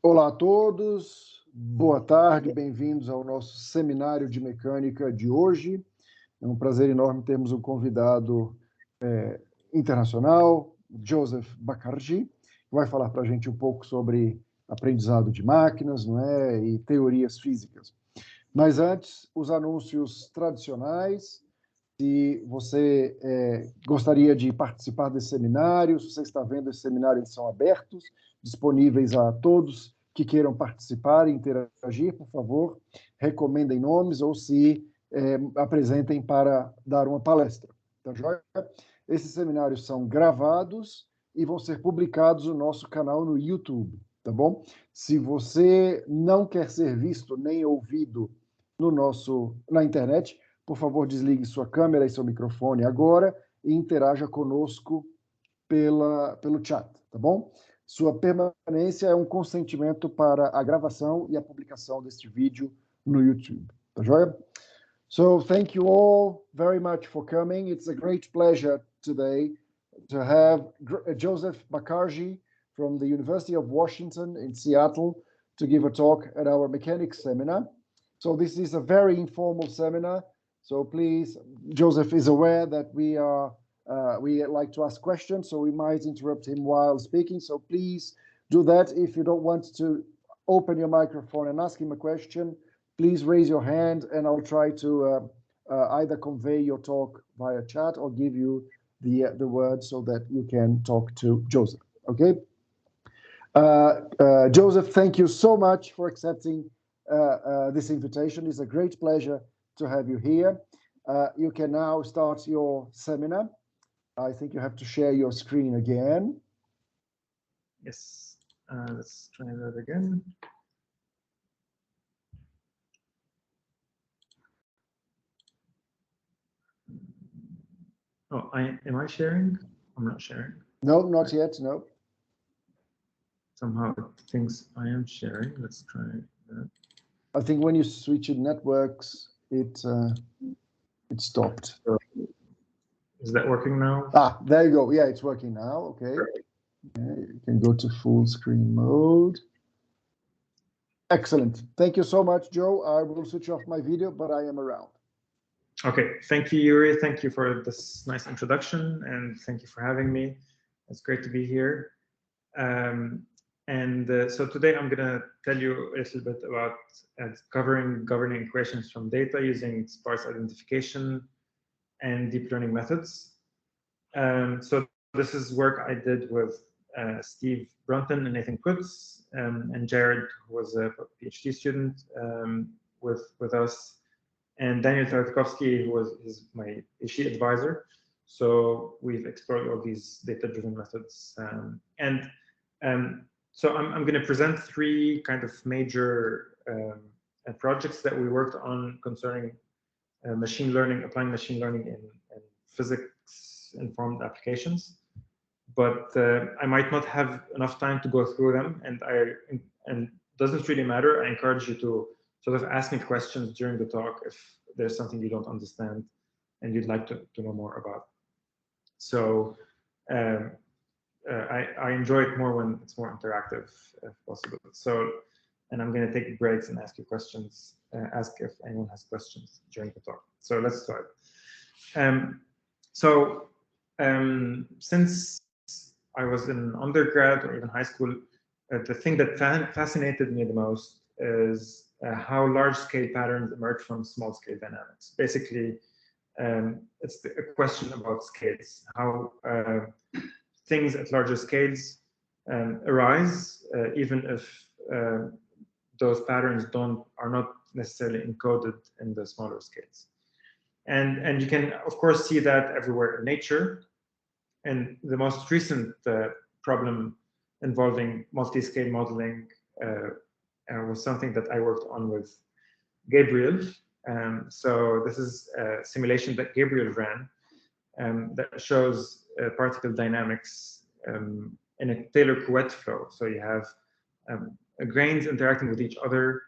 Olá a todos, boa tarde, bem-vindos ao nosso seminário de mecânica de hoje. É um prazer enorme termos um convidado internacional, Joseph Bakarji, que vai falar para a gente um pouco sobre aprendizado de máquinas, não é, e teorias físicas. Mas antes, os anúncios tradicionais. Se você gostaria de participar desse seminário, se você está vendo esse seminário, eles são abertos, disponíveis a todos que queiram participar e interagir, por favor, recomendem nomes ou se apresentem para dar uma palestra. Tá joia? Esses seminários são gravados e vão ser publicados no nosso canal no YouTube, tá bom? Se você não quer ser visto nem ouvido na internet, por favor, desligue sua câmera e seu microfone agora e interaja conosco pelo chat, tá bom? Sua permanência é um consentimento para a gravação e a publicação deste vídeo no YouTube, tá joia? So, thank you all very much for coming. It's a great pleasure today to have Joseph Bakarji from the University of Washington in Seattle to give a talk at our mechanics seminar. So this is a very informal seminar. So please, Joseph is aware that we like to ask questions, so we might interrupt him while speaking. So please do that. If you don't want to open your microphone and ask him a question, please raise your hand and I'll try to either convey your talk via chat or give you the word so that you can talk to Joseph, okay? Joseph, thank you so much for accepting this invitation. It's a great pleasure to have you here. You can now start your seminar. I think you have to share your screen again. Yes, let's try that again. Oh, am I sharing? I'm not sharing. No, not yet, no. Somehow it thinks I am sharing. Let's try that. I think when you switch in networks, it stopped. Is that working now? Ah, there you go. Yeah, it's working now. Okay. You can go to full screen mode. Excellent. Thank you so much, Joe. I will switch off my video, but I am around. Okay. Thank you, Yuri. Thank you for this nice introduction, and thank you for having me. It's great to be here. So today I'm going to tell you a little bit about governing equations from data using sparse identification and deep learning methods. So this is work I did with Steve Brunton and Nathan Kutz, and Jared, who was a PhD student with us, and Daniel Tartakovsky, who is my PhD advisor. So we've explored all these data-driven methods. So I'm going to present three kind of major projects that we worked on concerning machine learning, applying machine learning in physics-informed applications. But I might not have enough time to go through them, and doesn't really matter. I encourage you to sort of ask me questions during the talk if there's something you don't understand and you'd like to know more about. So I enjoy it more when it's more interactive, if possible. So, and I'm going to take breaks and ask you questions, ask if anyone has questions during the talk. So let's start. Since I was in undergrad or even high school, the thing that fascinated me the most is how large-scale patterns emerge from small-scale dynamics. Basically, it's a question about scales, how things at larger scales arise, even if those patterns are not necessarily encoded in the smaller scales. And you can, of course, see that everywhere in nature. And the most recent problem involving multi-scale modeling was something that I worked on with Gabriel. So this is a simulation that Gabriel ran that shows particle dynamics in a Taylor-Couette flow. So you have grains interacting with each other,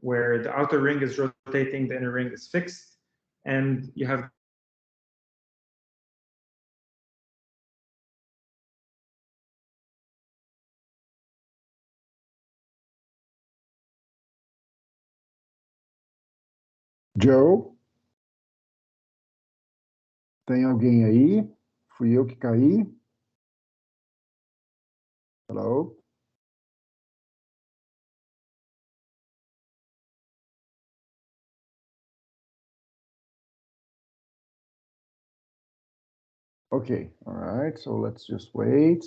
where the outer ring is rotating, the inner ring is fixed, and you have Joe? Tem alguém aí? Fui eu que caí? Hello? Okay, all right, so let's just wait.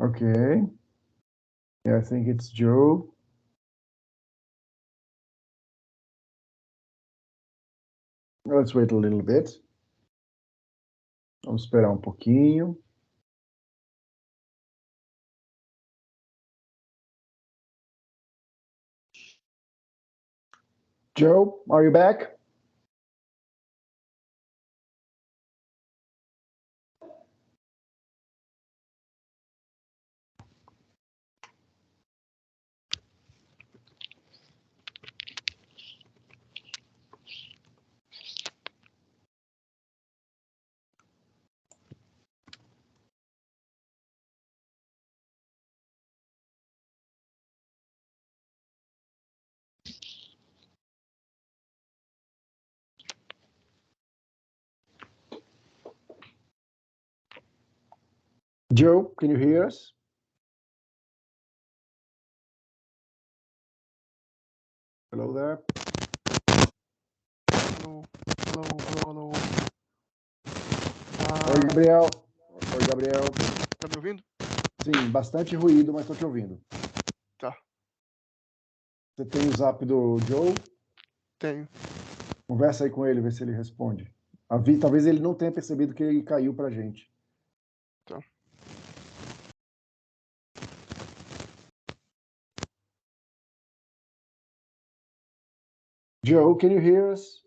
Okay. Yeah, I think it's Joe. Let's wait a little bit. Vamos esperar um pouquinho. Joe, are you back? Joe, can you hear us? Hello there. Hello, hello, hello, hello. Oi, Gabriel. Oi, Gabriel. Tá me ouvindo? Sim, bastante ruído, mas estou te ouvindo. Tá. Você tem o zap do Joe? Tenho. Conversa aí com ele, vê se ele responde. Talvez ele não tenha percebido que ele caiu para a gente. Tá. Joe, can you hear us?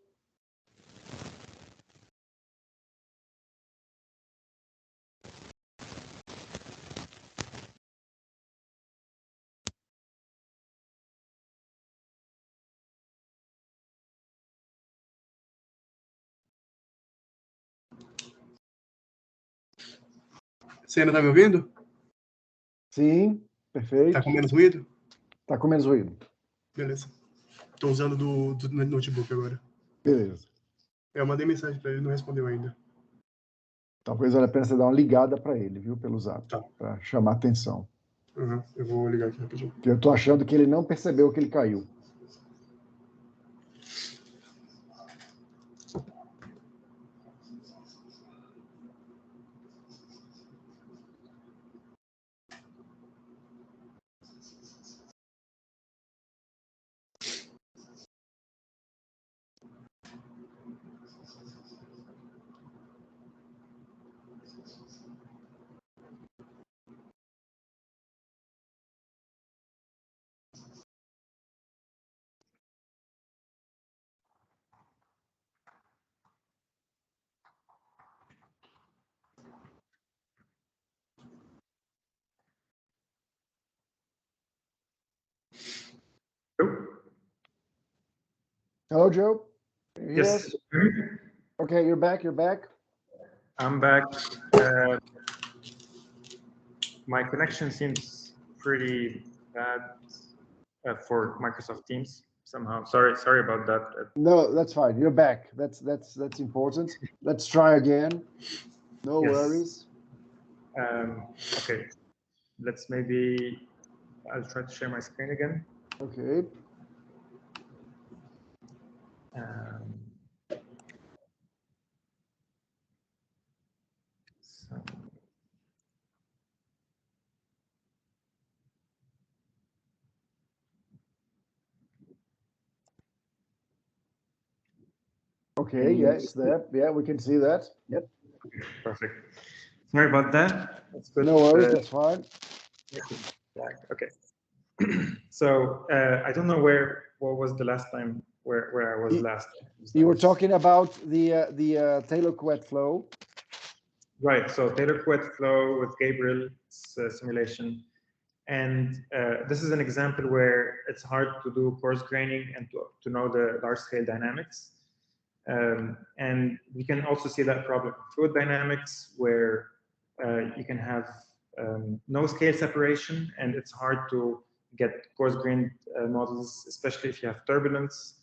Você ainda tá me ouvindo? Sim, perfeito. Tá com menos ruído? Tá com menos ruído. Beleza. Tô usando do notebook agora. Beleza. Eu mandei mensagem pra ele, não respondeu ainda. Talvez valha a pena você dar uma ligada para ele, viu, pelo zap, Tá. para chamar atenção. Uhum. Eu vou ligar aqui rapidinho. Porque eu tô achando que ele não percebeu que ele caiu. Hello, Joe. Can you hear Yes. us? Okay, you're back. You're back. I'm back. My connection seems pretty bad for Microsoft Teams somehow. Sorry about that. No, that's fine. You're back. That's important. Let's try again. No Yes. worries. Okay. Let's maybe I'll try to share my screen again. Okay. So. Okay, yeah, it's there. Yeah, we can see that. Yep. Perfect. Sorry about that. That's good. No worries, that's fine. Okay. So I don't know what was the last time where I was last. You were talking about the Taylor-Couette flow. Right. So Taylor-Couette flow with Gabriel's simulation. And this is an example where it's hard to do coarse graining and to know the large scale dynamics. And we can also see that problem in fluid dynamics, where you can have no scale separation, and it's hard to get coarse-grained models, especially if you have turbulence.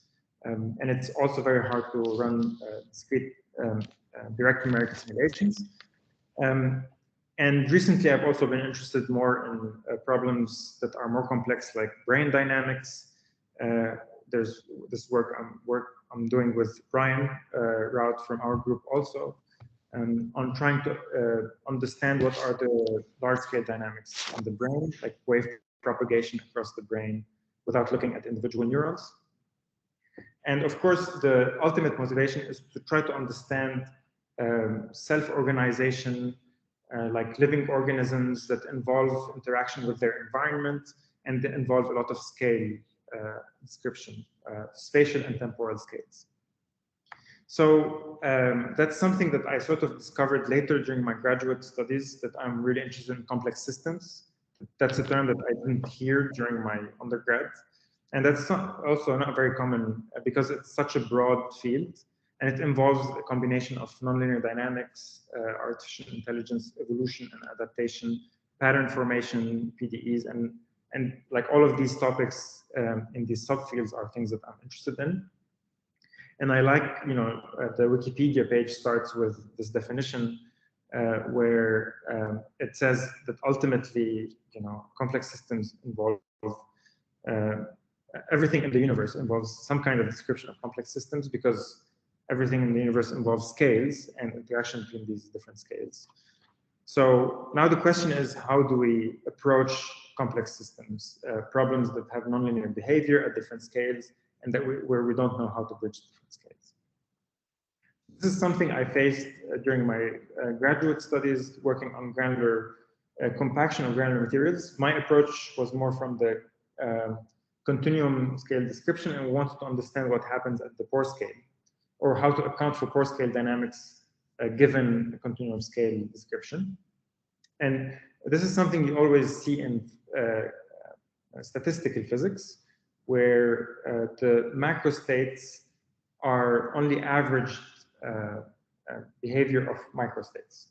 And it's also very hard to run discrete direct numerical simulations. And recently, I've also been interested more in problems that are more complex, like brain dynamics. There's this work I'm doing with Brian Rout from our group also, on trying to understand what are the large-scale dynamics on the brain, like wave propagation across the brain, without looking at individual neurons. And of course, the ultimate motivation is to try to understand self-organization, like living organisms that involve interaction with their environment and that involve a lot of scale description, spatial and temporal scales. So that's something that I sort of discovered later during my graduate studies, that I'm really interested in complex systems. That's a term that I didn't hear during my undergrad. And that's also not very common because it's such a broad field, and it involves a combination of nonlinear dynamics, artificial intelligence, evolution and adaptation, pattern formation, PDEs, and like all of these topics in these subfields are things that I'm interested in. And I like, the Wikipedia page starts with this definition where it says that ultimately, complex systems involve everything in the universe involves some kind of description of complex systems, because everything in the universe involves scales and interaction between these different scales. So now the question is, how do we approach complex systems, problems that have nonlinear behavior at different scales, and where we don't know how to bridge different scales? This is something I faced during my graduate studies, working on granular compaction of granular materials. My approach was more from the continuum scale description, and we wanted to understand what happens at the pore scale, or how to account for pore scale dynamics given a continuum scale description. And this is something you always see in statistical physics, where the macro states are only averaged behavior of microstates.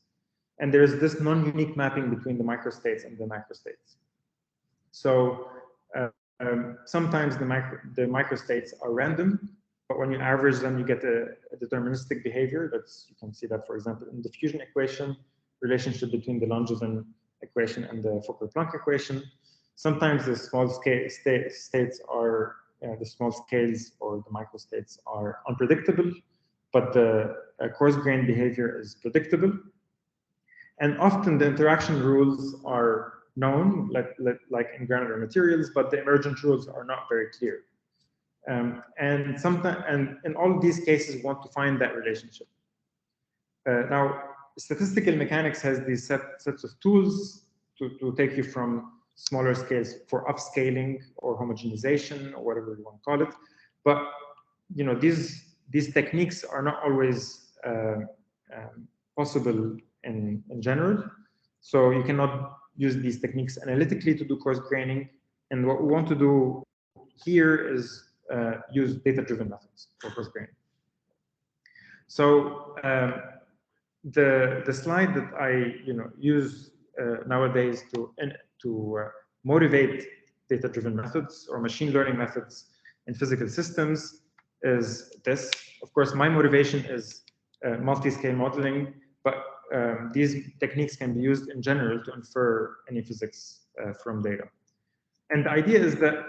And there is this non-unique mapping between the microstates and the macrostates. So sometimes the microstates are random, but when you average them, you get a deterministic behavior. You can see that, for example, in the diffusion equation, relationship between the Langevin equation and the Fokker-Planck equation. Sometimes the small scale states are, the small scales or the microstates are unpredictable, but the coarse-grained behavior is predictable. And often the interaction rules are known, like in granular materials, but the emergent rules are not very clear. And in all of these cases, we want to find that relationship. Now, statistical mechanics has these sets of tools to take you from smaller scales for upscaling or homogenization or whatever you want to call it. But these techniques are not always possible in general. So you cannot use these techniques analytically to do coarse-graining. And what we want to do here is use data-driven methods for coarse-graining. So the slide that I use nowadays to motivate data-driven methods or machine learning methods in physical systems is this. Of course, my motivation is multi-scale modeling, but these techniques can be used in general to infer any physics from data. And the idea is that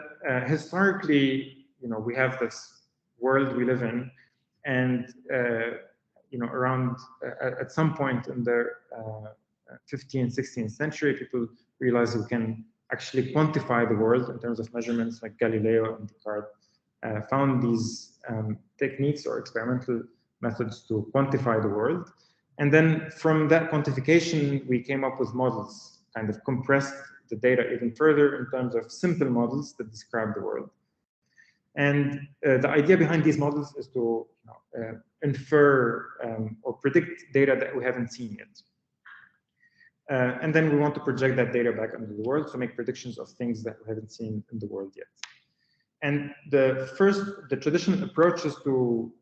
historically, we have this world we live in, and around at some point in the 15th, 16th century, people realized we can actually quantify the world in terms of measurements, like Galileo and Descartes found these techniques or experimental methods to quantify the world. And then from that quantification, we came up with models, kind of compressed the data even further in terms of simple models that describe the world. And the idea behind these models is to infer or predict data that we haven't seen yet. And then we want to project that data back into the world to make predictions of things that we haven't seen in the world yet. And the traditional approaches to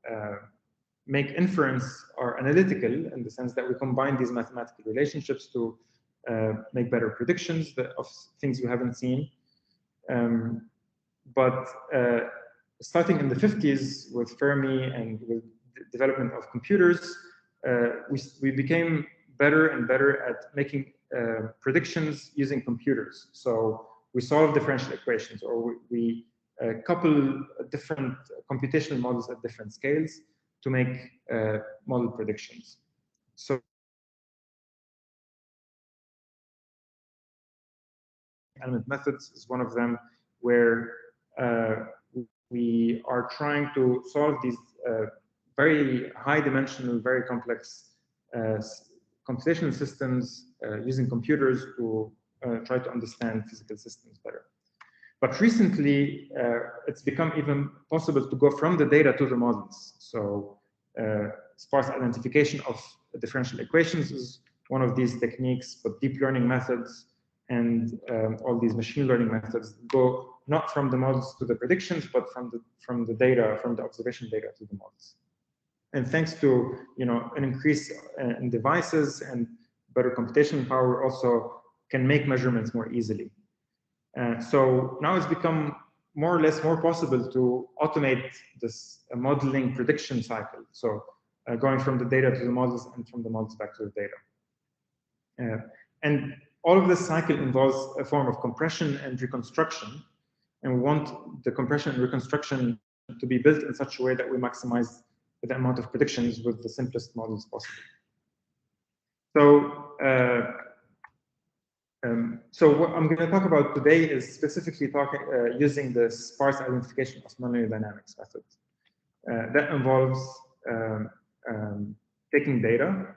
make inference or analytical in the sense that we combine these mathematical relationships to make better predictions of things we haven't seen. But starting in the 50s with Fermi and with the development of computers, we became better and better at making predictions using computers. So we solve differential equations, or we couple different computational models at different scales to make model predictions. So element methods is one of them, where we are trying to solve these very high dimensional, very complex computational systems using computers to try to understand physical systems better. But recently, it's become even possible to go from the data to the models. So sparse identification of differential equations is one of these techniques, but deep learning methods and all these machine learning methods go not from the models to the predictions, but from the data, from the observation data to the models. And thanks to an increase in devices and better computational power, also can make measurements more easily. So now it's become more or less more possible to automate this modeling prediction cycle. So going from the data to the models and from the models back to the data. And all of this cycle involves a form of compression and reconstruction. And we want the compression and reconstruction to be built in such a way that we maximize the amount of predictions with the simplest models possible. So what I'm going to talk about today is specifically using the sparse identification of nonlinear dynamics method. That involves taking data,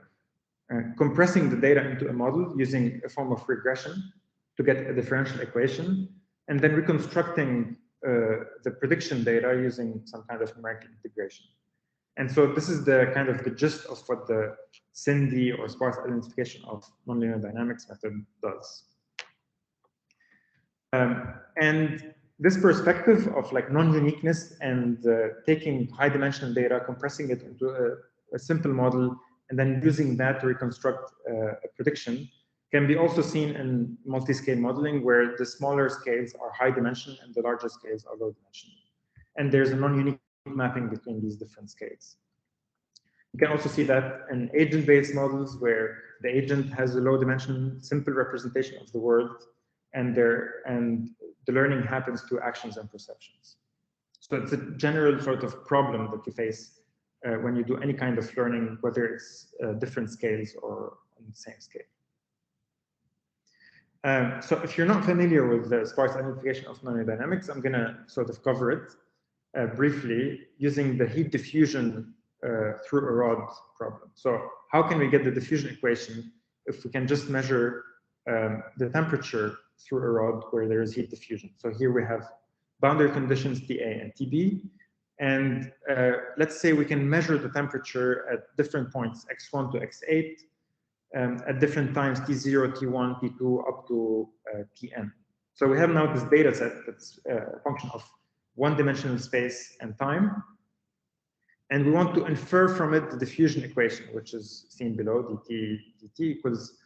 compressing the data into a model using a form of regression to get a differential equation, and then reconstructing the prediction data using some kind of numerical integration. And so this is the kind of the gist of what the SIND or sparse identification of nonlinear dynamics method does. And this perspective of like non-uniqueness and taking high dimensional data, compressing it into a simple model, and then using that to reconstruct a prediction can be also seen in multi-scale modeling, where the smaller scales are high dimension and the larger scales are low dimension. And there's a non-unique mapping between these different scales. You can also see that in agent-based models, where the agent has a low dimension, simple representation of the world, and the learning happens through actions and perceptions. So it's a general sort of problem that you face when you do any kind of learning, whether it's different scales or on the same scale. So if you're not familiar with the sparse identification of nonlinear dynamics, I'm going to sort of cover it briefly using the heat diffusion through a rod problem. So how can we get the diffusion equation if we can just measure the temperature through a rod where there is heat diffusion? So here we have boundary conditions TA and TB. And let's say we can measure the temperature at different points, x1 to x8, at different times, T0, T1, T2, up to Tn. So we have now this data set that's a function of one-dimensional space and time. And we want to infer from it the diffusion equation, which is seen below, dt equals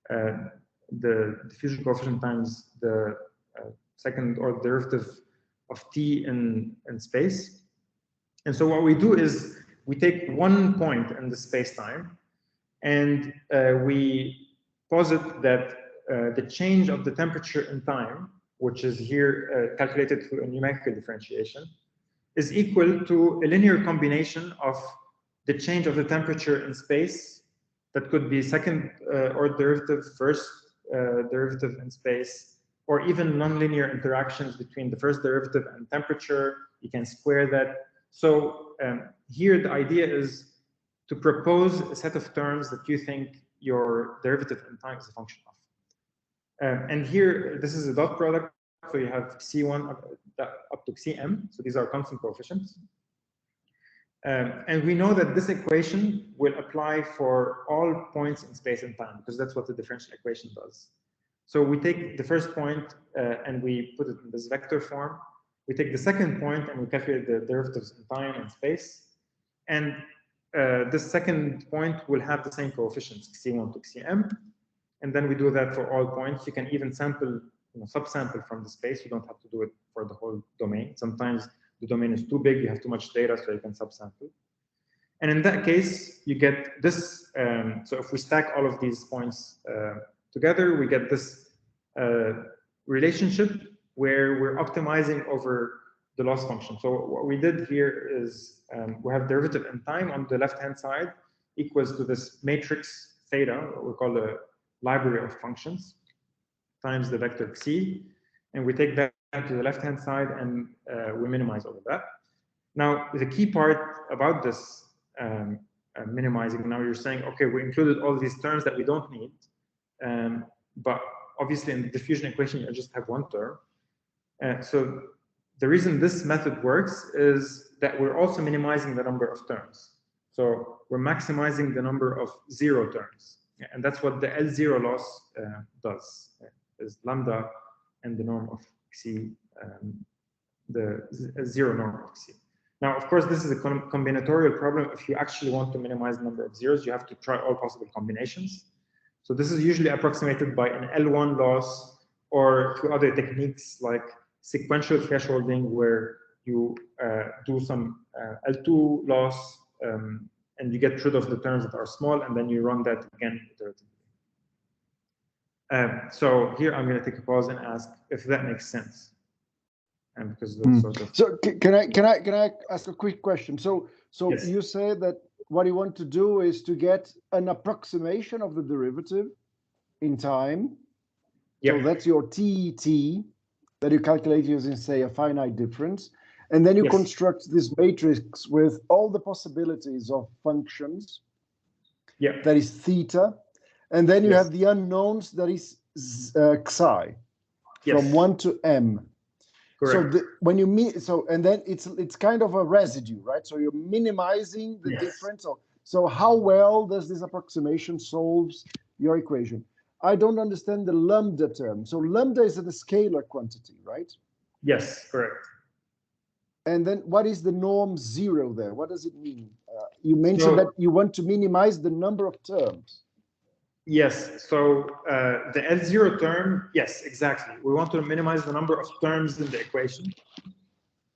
the diffusion coefficient times the second order derivative of t in space. And so what we do is we take one point in the space-time, and we posit that the change of the temperature in time, which is here calculated through a numerical differentiation, is equal to a linear combination of the change of the temperature in space, that could be second order derivative, first derivative in space, or even nonlinear interactions between the first derivative and temperature. You can square that. So here the idea is to propose a set of terms that you think your derivative in time is a function of. And here, this is a dot product. So you have C1 up to Cm. So these are constant coefficients. And we know that this equation will apply for all points in space and time, because that's what the differential equation does. So we take the first point and we put it in this vector form. We take the second point and we calculate the derivatives in time and space. And this second point will have the same coefficients, xc1 to xcm, and then we do that for all points. You can even sample, subsample from the space. You don't have to do it for the whole domain. Sometimes the domain is too big, you have too much data, so you can subsample. And in that case, you get this. So if we stack all of these points together, we get this relationship where we're optimizing over the loss function. So what we did here is we have derivative in time on the left-hand side equals to this matrix theta, what we call the library of functions, times the vector c, and we take that to the left-hand side and we minimize over that. Now, the key part about this minimizing, now you're saying, okay, we included all these terms that we don't need, but obviously in the diffusion equation, you just have one term. So the reason this method works is that we're also minimizing the number of terms. So we're maximizing the number of zero terms. And that's what the L0 loss does, is lambda and the norm of xc, the zero norm of xc. Now, of course, this is a combinatorial problem. If you actually want to minimize the number of zeros, you have to try all possible combinations. So this is usually approximated by an L1 loss or through other techniques like sequential thresholding, where you do some L2 loss and you get rid of the terms that are small, and then you run that again iteratively. So here I'm going to take a pause and ask if that makes sense. And because that's sort of... So can I ask a quick question? So Yes. You say that what you want to do is to get an approximation of the derivative in time. Yep. So that's your TET that you calculate using, say, a finite difference. And then you Yes. construct this matrix with all the possibilities of functions. Yeah. That is theta. And then you Yes. have the unknowns, that is xi, Yes. from 1 to m. Correct. So when you and then it's kind of a residue, right? So you're minimizing the Yes. difference. So how well does this approximation solves your equation? I don't understand the lambda term. So lambda is a scalar quantity, right? Yes, correct. And then what is the norm 0 there? What does it mean? You mentioned that you want to minimize the number of terms. Yes, so the L0 term, yes, exactly. We want to minimize the number of terms in the equation.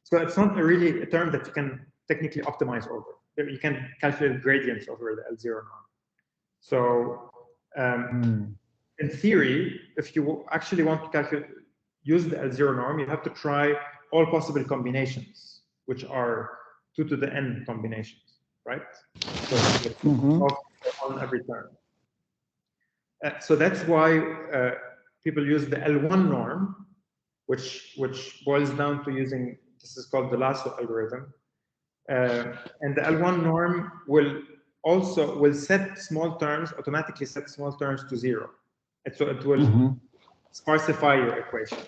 So it's not really a term that you can technically optimize over. You can calculate gradients over the L0 norm. So in theory, if you actually want to use the L0 norm, you have to try all possible combinations, which are 2 to the n combinations, right? So on every term. So that's why people use the L1 norm, which boils down to using, this is called the lasso algorithm. And the L1 norm will set small terms, automatically set small terms to 0. And so it will sparsify your equation.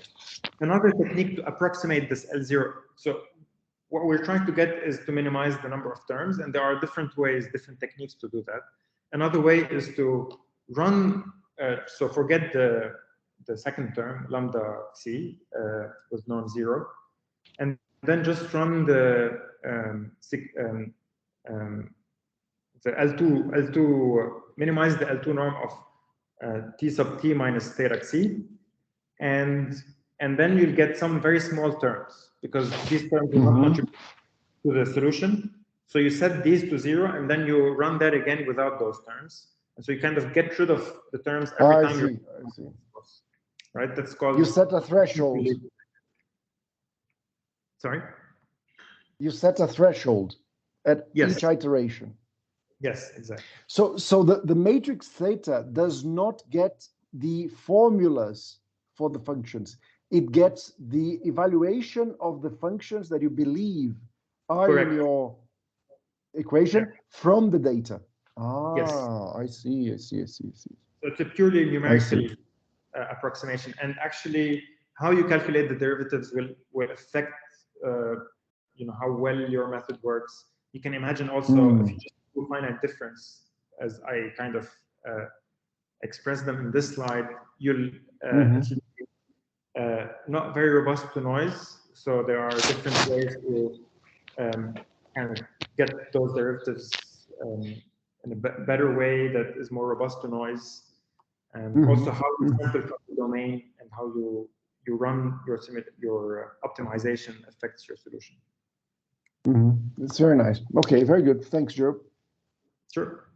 Another technique to approximate this L0. So what we're trying to get is to minimize the number of terms, and there are different ways, different techniques to do that. Another way is to run, so forget the second term, lambda c, with norm 0, and then just run the L2, minimize the L2 norm of t sub t minus theta c, and then you'll get some very small terms, because these terms will not contribute to the solution. So you set these to 0, and then you run that again without those terms. And so you kind of get rid of the terms every time I see. Right? That's called... You set a threshold. Sorry? You set a threshold at each iteration. Yes, exactly. So the matrix theta does not get the formulas for the functions. It gets the evaluation of the functions that you believe are in your equation from the data. Yes. I see. So it's a purely numerical approximation, and actually how you calculate the derivatives will affect how well your method works. You can imagine also if you just do finite difference, as I kind of express them in this slide, you'll not very robust to noise. So there are different ways to kind of get those derivatives in a better way that is more robust to noise. Also, how you sample from the domain and how you run your optimization affects your solution. It's very nice. Okay, very good. Thanks, Joe. Sure.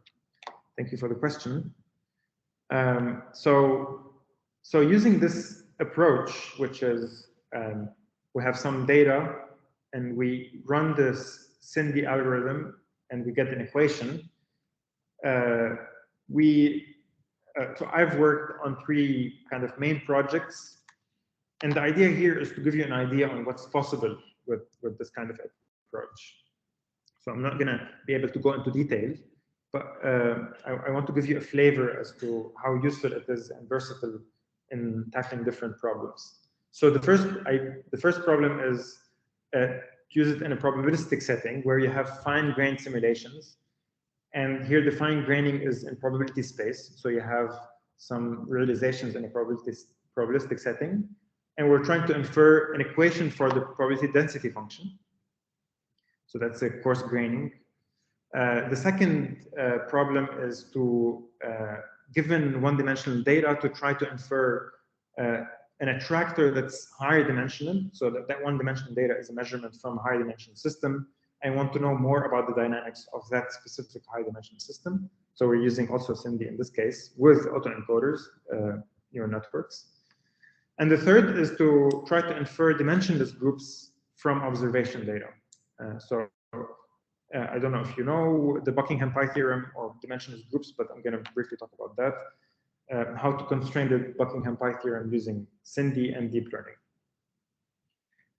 Thank you for the question. So using this approach, which is we have some data and we run this SIND algorithm and we get an equation. So I've worked on 3 kind of main projects, and the idea here is to give you an idea on what's possible with this kind of approach. So I'm not going to be able to go into detail, but I want to give you a flavor as to how useful it is and versatile in tackling different problems. So the first problem is to use it in a probabilistic setting where you have fine-grained simulations. And here the fine-graining is in probability space. So you have some realizations in a probabilistic setting. And we're trying to infer an equation for the probability density function. So that's a coarse-graining. The second problem is to, given one-dimensional data, to try to infer an attractor that's higher dimensional. So that one-dimensional data is a measurement from a higher dimensional system. I want to know more about the dynamics of that specific high-dimensional system. So we're using also SIND in this case with autoencoders, neural networks. And the third is to try to infer dimensionless groups from observation data. I don't know if you know the Buckingham Pi theorem or dimensionless groups, but I'm going to briefly talk about that. How to constrain the Buckingham Pi theorem using SIND and deep learning.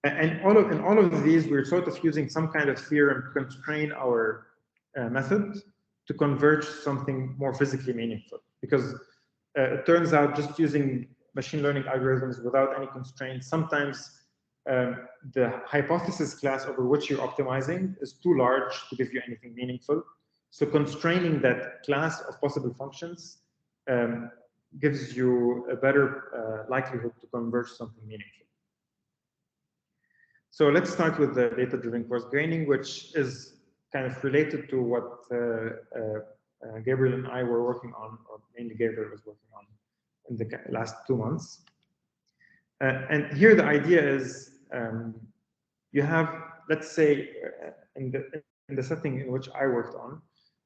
And in all of these, we're sort of using some kind of theorem to constrain our method to converge something more physically meaningful. Because it turns out just using machine learning algorithms without any constraints, sometimes the hypothesis class over which you're optimizing is too large to give you anything meaningful. So constraining that class of possible functions gives you a better likelihood to converge something meaningful. So let's start with the data-driven coarse-graining, which is kind of related to what Gabriel and I were working on, or mainly Gabriel was working on in the last 2 months. And here the idea is you have, let's say, in the setting in which I worked on,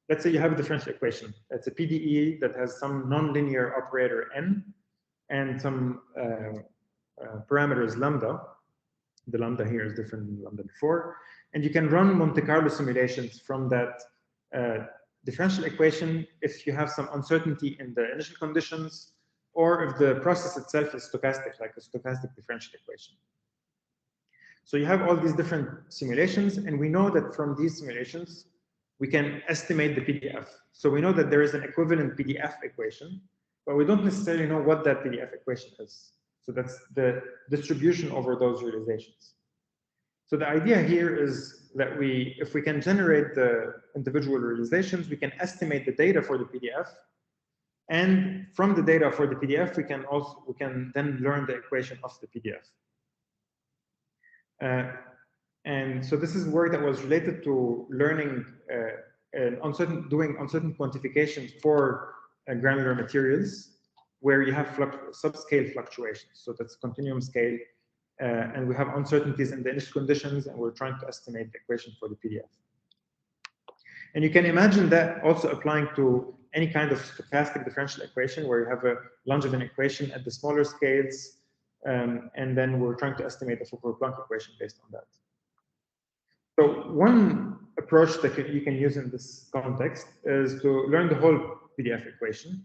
let's say you have a differential equation. It's a PDE that has some nonlinear operator n and some parameters lambda. The lambda here is different than lambda before. And you can run Monte Carlo simulations from that differential equation if you have some uncertainty in the initial conditions, or if the process itself is stochastic, like a stochastic differential equation. So you have all these different simulations, and we know that from these simulations, we can estimate the PDF. So we know that there is an equivalent PDF equation, but we don't necessarily know what that PDF equation is. So that's the distribution over those realizations. So the idea here is that if we can generate the individual realizations, we can estimate the data for the PDF. And from the data for the PDF, we can then learn the equation of the PDF. And so this is work that was related to learning doing uncertain quantifications for granular materials, where you have subscale fluctuations. So that's continuum scale. And we have uncertainties in the initial conditions, and we're trying to estimate the equation for the PDF. And you can imagine that also applying to any kind of stochastic differential equation, where you have a Langevin equation at the smaller scales, and then we're trying to estimate the Foucault-Planck equation based on that. So one approach that you can use in this context is to learn the whole PDF equation,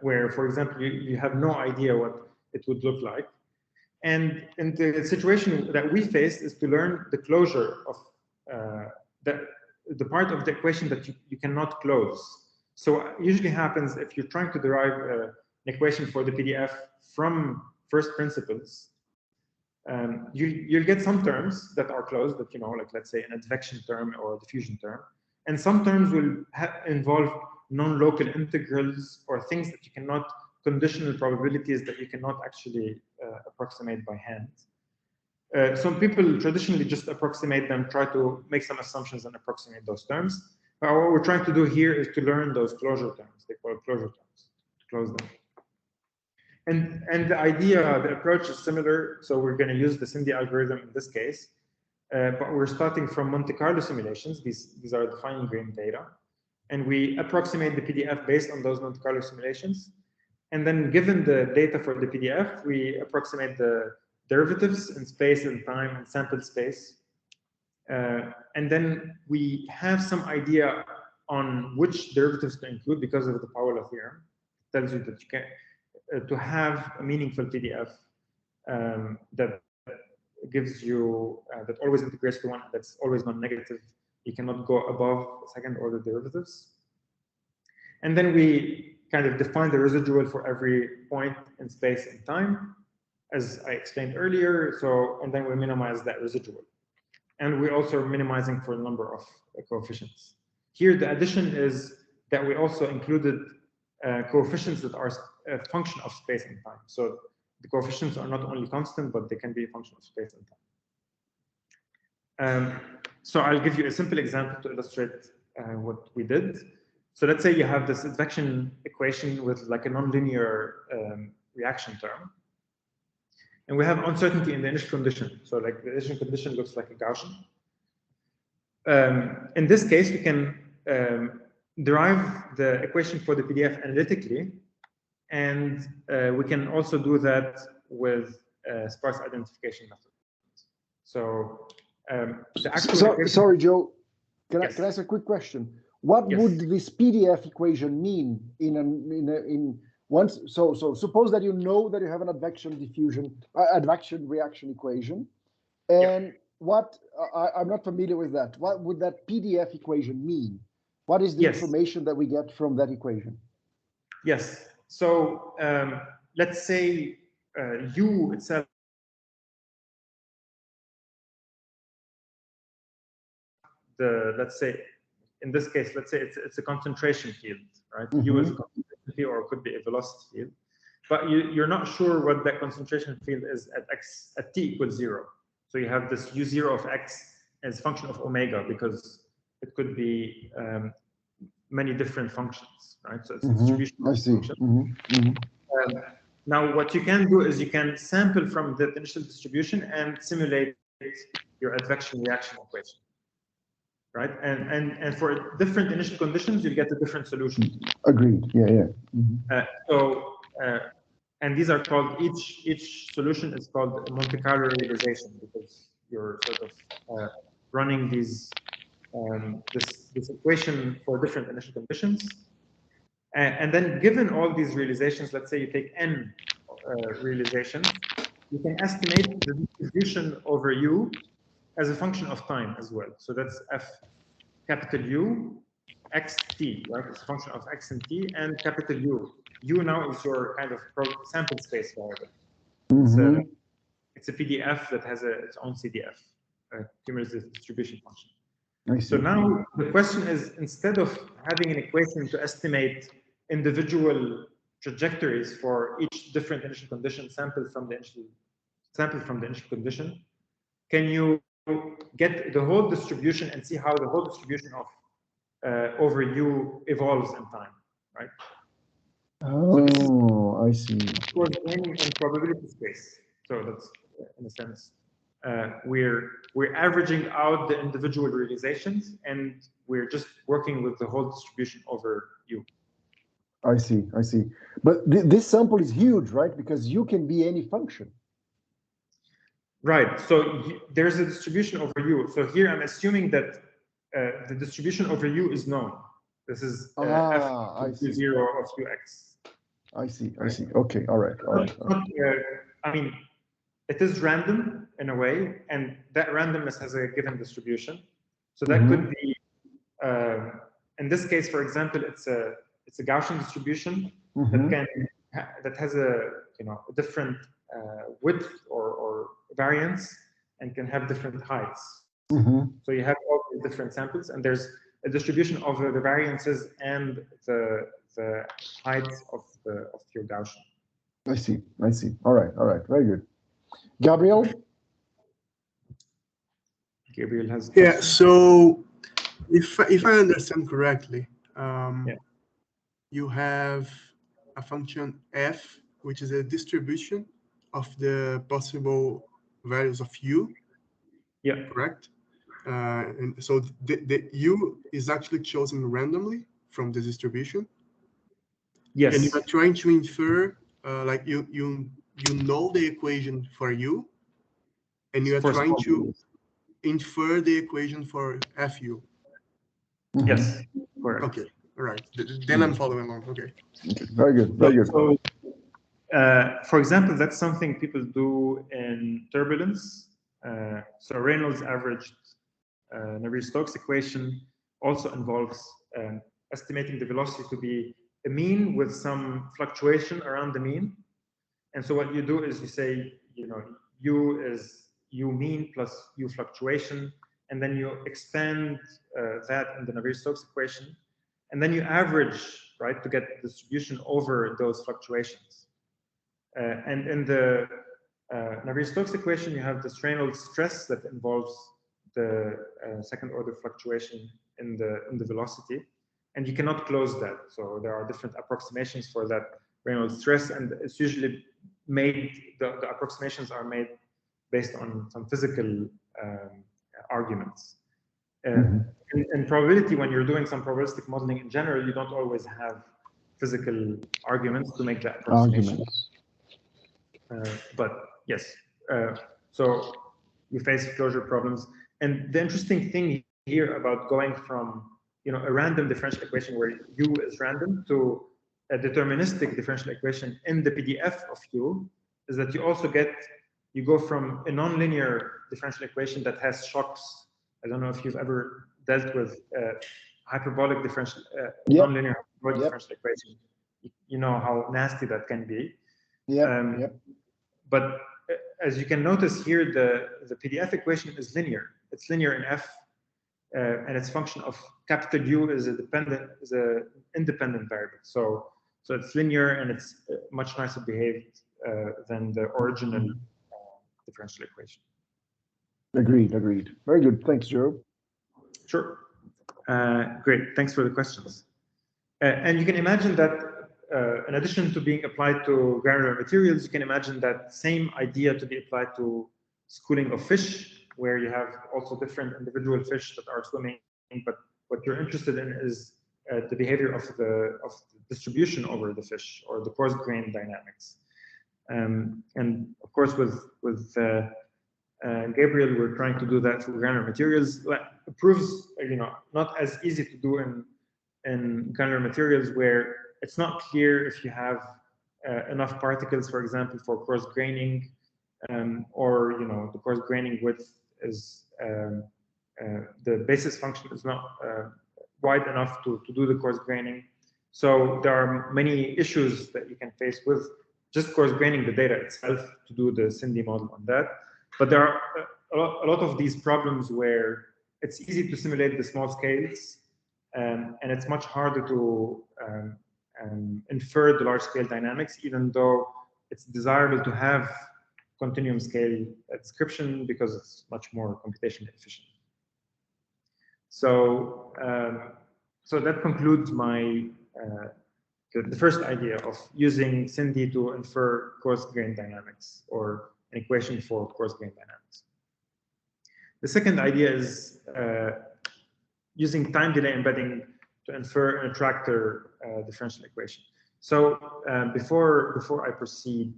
where, for example, you have no idea what it would look like. And in the situation that we faced is to learn the closure of the part of the equation that you cannot close. So what usually happens if you're trying to derive an equation for the PDF from first principles, you'll get some terms that are closed, that, like let's say an advection term or a diffusion term. And some terms will involve non-local integrals or things that you cannot, conditional probabilities that you cannot actually approximate by hand. Some people traditionally just approximate them, try to make some assumptions and approximate those terms. But what we're trying to do here is to learn those closure terms. They call it closure terms, to close them. And the idea, the approach is similar. So we're going to use the SIMD algorithm in this case, but we're starting from Monte Carlo simulations. These are the fine-grained data. And we approximate the PDF based on those Monte Carlo simulations. And then given the data for the PDF, we approximate the derivatives in space and time and sample space. And then we have some idea on which derivatives to include because of the Paola theorem. It tells you that you can, to have a meaningful PDF that gives you, that always integrates to one, that's always non-negative. You cannot go above second order derivatives. And then we kind of define the residual for every point in space and time, as I explained earlier. So, and then we minimize that residual. And we're also minimizing for a number of coefficients. Here, the addition is that we also included coefficients that are a function of space and time. So the coefficients are not only constant, but they can be a function of space and time. So I'll give you a simple example to illustrate what we did. So let's say you have this advection equation with like a nonlinear reaction term. And we have uncertainty in the initial condition. So like the initial condition looks like a Gaussian. In this case, we can derive the equation for the PDF analytically. And we can also do that with sparse identification method. So the actual sorry, Joe, can yes. I ask a quick question? What Yes. would this PDF equation mean once? So suppose that you know that you have an advection advection reaction equation, and what I'm not familiar with that. What would that PDF equation mean? What is the Yes. information that we get from that equation? Yes. So let's say U itself. Let's say in this case, let's say it's a concentration field, right? Mm-hmm. U is a concentration field, or it could be a velocity field, but you're not sure what that concentration field is at t equals 0. So you have this U0 of x as a function of omega, because it could be many different functions, right? So it's a distribution I see. function. Now, what you can do is you can sample from the initial distribution and simulate your advection reaction equation, right? And for different initial conditions, you'll get a different solution. Agreed. Yeah. And these are called, each solution is called a Monte Carlo realization, because you're sort of running these this equation for different initial conditions. And then given all these realizations, let's say you take n realizations, you can estimate the distribution over U as a function of time as well. So that's F capital U xt, right? It's a function of x and t, and capital U. U now is your kind of sample space variable. It's a PDF that has its own CDF, cumulative distribution function. So now the question is, instead of having an equation to estimate individual trajectories for each different initial condition sampled from the initial condition, can you get the whole distribution and see how the whole distribution of over U evolves in time, right? Oh, I see. Coarse-graining in probability space. So that's, in a sense, we're averaging out the individual realizations, and we're just working with the whole distribution over U. I see. But this sample is huge, right? Because U can be any function. Right. So there's a distribution over U. So here I'm assuming that the distribution over U is known. This is F0 of Ux. I see. Okay. All right. I mean, it is random in a way, and that randomness has a given distribution. So that could be, in this case, for example, it's a Gaussian distribution that has a different width or variance, and can have different heights. So you have all the different samples, and there's a distribution of the variances and the heights of your Gaussian. I see. All right. Very good. Gabriel has so If I understand correctly, Yeah. you have a function f, which is a distribution of the possible values of u. Yeah. Correct. And so the u is actually chosen randomly from the distribution. Yes. And you are trying to infer, like you know the equation for u, and you are trying to infer the equation for fu. Yes. Correct. Okay. All right. Then I'm following along. Okay. Very good. Very good. So, for example, that's something people do in turbulence. So Reynolds averaged Navier-Stokes equation also involves estimating the velocity to be a mean with some fluctuation around the mean. And so what you do is you say, you know, u is u mean plus u fluctuation, and then you expand that in the Navier-Stokes equation, and then you average, right, to get the distribution over those fluctuations. And in the Navier-Stokes equation, you have this Reynolds stress that involves the second order fluctuation in the velocity, and you cannot close that. So there are different approximations for that Reynolds stress, and it's usually made, the approximations are made based on some physical arguments. In probability, when you're doing some probabilistic modeling in general, you don't always have physical arguments to make that approximation. But yes, so you face closure problems. And the interesting thing here about going from, you know, a random differential equation where u is random to a deterministic differential equation in the PDF of u is that you also get, you go from a nonlinear differential equation that has shocks. I don't know if you've ever dealt with hyperbolic differential, nonlinear hyperbolic differential equation. You know how nasty that can be. But as you can notice here, the PDF equation is linear. It's linear in f, and its function of capital U is an independent variable. So it's linear, and it's much nicer behaved than the original differential equation. Agreed. Very good. Thanks, Joe. Sure. Great. Thanks for the questions. And you can imagine that in addition to being applied to granular materials, you can imagine that same idea to be applied to schooling of fish, where you have also different individual fish that are swimming, but what you're interested in is the behavior of the distribution over the fish, or the coarse-grained dynamics. And of course, with Gabriel, we're trying to do that for granular materials. It proves, you know, not as easy to do in granular materials, where it's not clear if you have enough particles, for example, for coarse-graining, or, you know, the coarse-graining width is the basis function is not wide enough to do the coarse-graining. So there are many issues that you can face with just coarse-graining the data itself to do the Cindy model on that. But there are a lot of these problems where it's easy to simulate the small scales, and it's much harder to infer the large-scale dynamics, even though it's desirable to have continuum scale description because it's much more computationally efficient. So, so that concludes my the first idea of using Cindy to infer coarse-grained dynamics, or an equation for coarse-grained dynamics. The second idea is using time delay embedding to infer an attractor differential equation. So before I proceed,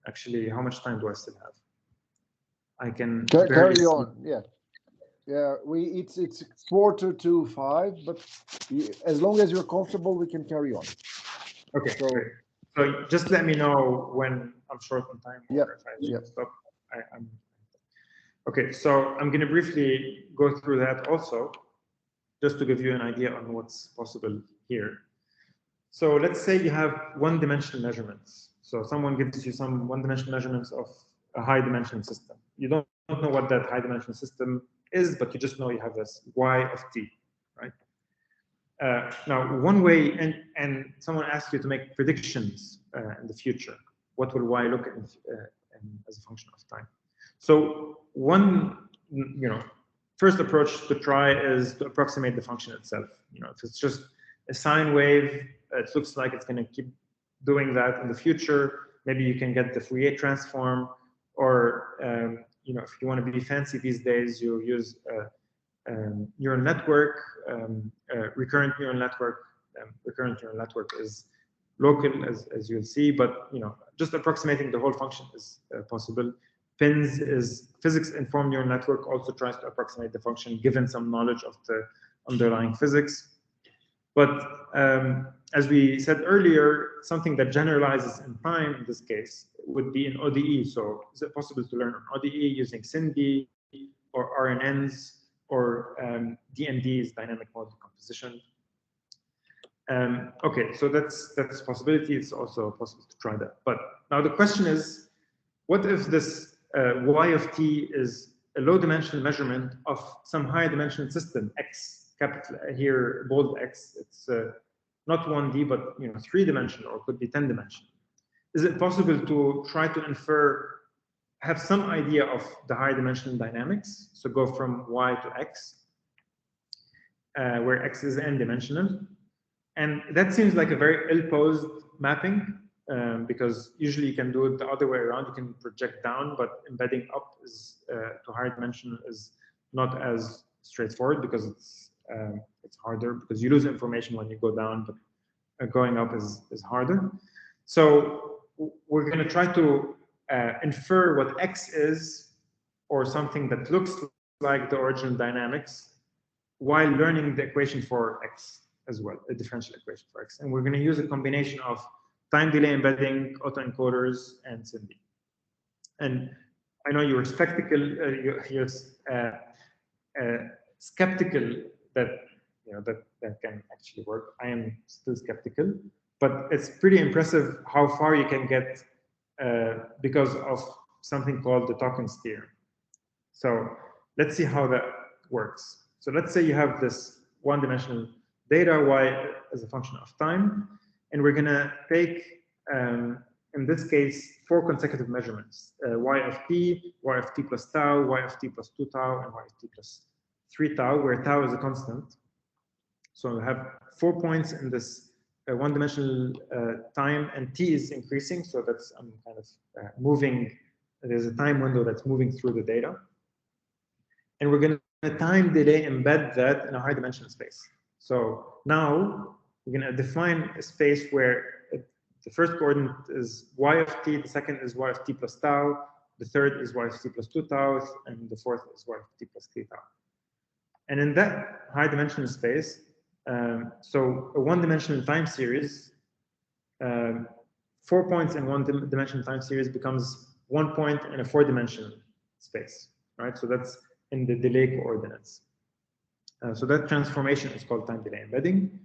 actually, how much time do I still have? I can carry on. Yeah. It's 4:45, but as long as you're comfortable, we can carry on. Okay. So just let me know when I'm short on time. Or if I should stop. Okay. So I'm going to briefly go through that also, just to give you an idea on what's possible here. So let's say you have one-dimensional measurements. So someone gives you some one-dimensional measurements of a high-dimensional system. You don't know what that high-dimensional system is, but you just know you have this y of t, right? Now, one way, and someone asks you to make predictions in the future. What will y look as a function of time? So first approach to try is to approximate the function itself. You know, if it's just a sine wave, it looks like it's going to keep doing that in the future. Maybe you can get the Fourier transform, or you know, if you want to be fancy these days, you use neural network, recurrent neural network. Recurrent neural network is local, as you'll see, but you know, just approximating the whole function is possible. PINS is physics-informed neural network, also tries to approximate the function given some knowledge of the underlying physics. But as we said earlier, something that generalizes in time in this case would be an ODE. So is it possible to learn an ODE using SIND or RNNs or DMDs, dynamic mode decomposition? Okay, so that's a possibility. It's also possible to try that. But now the question is, what if this y of t is a low-dimensional measurement of some high-dimensional system, x, capital here, bold X? It's not 1D, but you know, 3-dimensional, or could be 10-dimensional. Is it possible to try to infer, have some idea of the high-dimensional dynamics? So go from y to x, where x is n-dimensional. And that seems like a very ill-posed mapping, because usually you can do it the other way around. You can project down, but embedding up is to higher dimension is not as straightforward, because it's harder, because you lose information when you go down, but going up is harder. So we're going to try to infer what x is, or something that looks like the original dynamics, while learning the equation for x as well, a differential equation for x. And we're going to use a combination of time delay embedding, autoencoders, and SIND. And I know you were skeptical. You're skeptical that that can actually work. I am still skeptical, but it's pretty impressive how far you can get because of something called the Dawkins theorem. So let's see how that works. So let's say you have this one-dimensional data y as a function of time, and we're going to take, in this case, 4 consecutive measurements: y of t plus tau, y of t plus 2 tau, and y of t plus 3 tau, where tau is a constant. So we have 4 points in this one-dimensional time, and t is increasing, so that's kind of moving. There's a time window that's moving through the data, and we're going to time delay embed that in a high-dimensional space. So now we're going to define a space where the first coordinate is y of t, the second is y of t plus tau, the third is y of t plus 2 tau, and the fourth is y of t plus 3 tau. And in that high-dimensional space, so a one-dimensional time series, 4 points in one-dimensional time series becomes 1 point in a 4-dimensional space, right? So that's in the delay coordinates. So that transformation is called time delay embedding.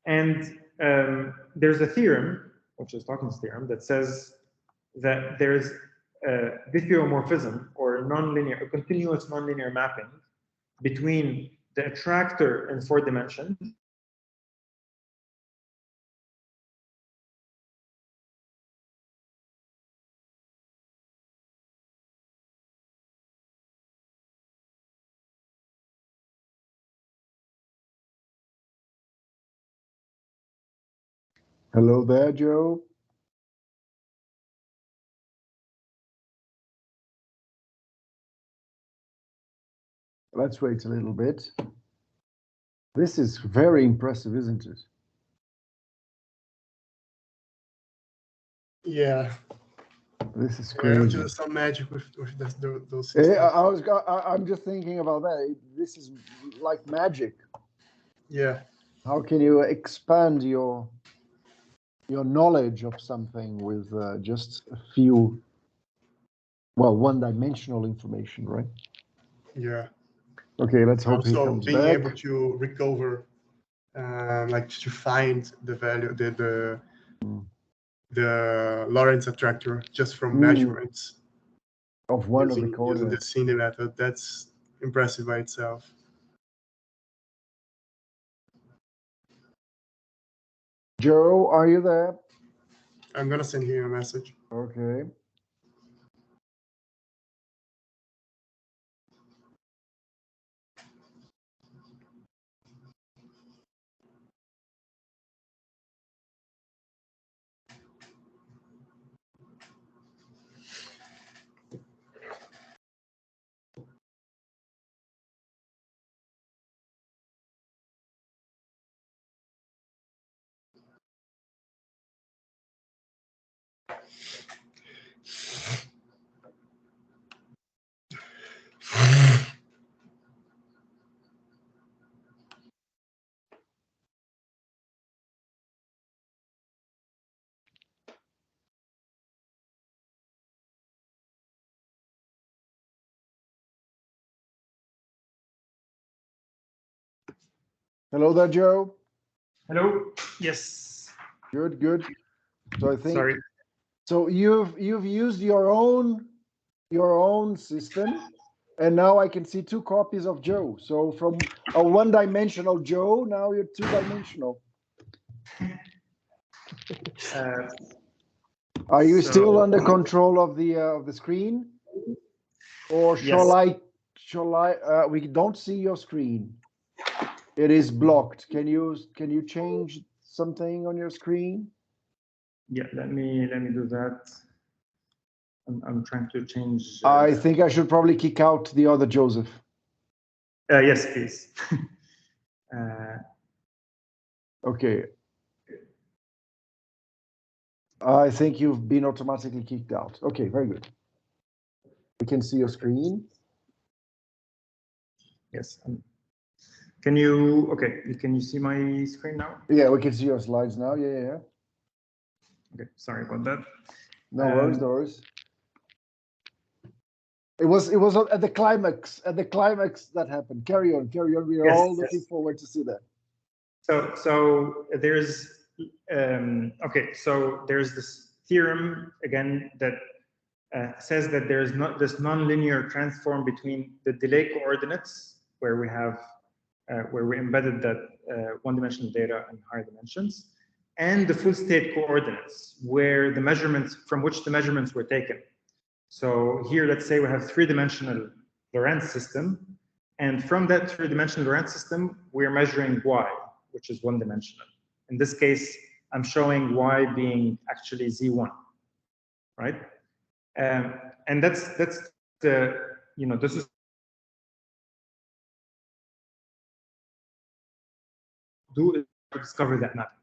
And there's a theorem, which is Dawkins' theorem, that says that there's a diffeomorphism, or a continuous nonlinear mapping between the attractor in 4 dimensions Hello there, Joe. Let's wait a little bit. This is very impressive, isn't it? Yeah. This is Yeah, crazy. just some magic with those Yeah, systems. I'm just thinking about that. This is like magic. Yeah. How can you expand your knowledge of something with just a few, well, one-dimensional information, right? Yeah. Okay, let's hope he Also, comes being back. able to recover, like to find the value, the Lorentz attractor just from measurements Of one of the using the coordinates. SIND method. That's impressive by itself. Joe, are you there? I'm gonna send him a message. Okay. Hello there, Joe. Hello. Yes. Good, good. So I think. Sorry. So you've used your own system, and now I can see two copies of Joe. So from a one-dimensional Joe, now you're two-dimensional. Are you still under control of the screen, or shall I? We don't see your screen. It is blocked. Can you change something on your screen? Yeah, let me do that. I'm trying to change. I think I should probably kick out the other Joseph. Yes, please. Okay. I think you've been automatically kicked out. Okay, very good. We can see your screen. Yes. Can you see my screen now? Yeah, we can see your slides now. Yeah. Okay, sorry about that. No worries, no worries. It was at the climax that happened. Carry on. We are all looking forward to see that. So there's so there's this theorem again that says that there's not this nonlinear transform between the delay coordinates where we have where we embedded that one-dimensional data in higher dimensions, and the full state coordinates where the measurements from which the measurements were taken. So here, let's say we have three-dimensional Lorentz system, and from that three-dimensional Lorentz system, we're measuring y, which is one-dimensional. In this case, I'm showing y being actually z1, right? And that's the this is to discover that mapping.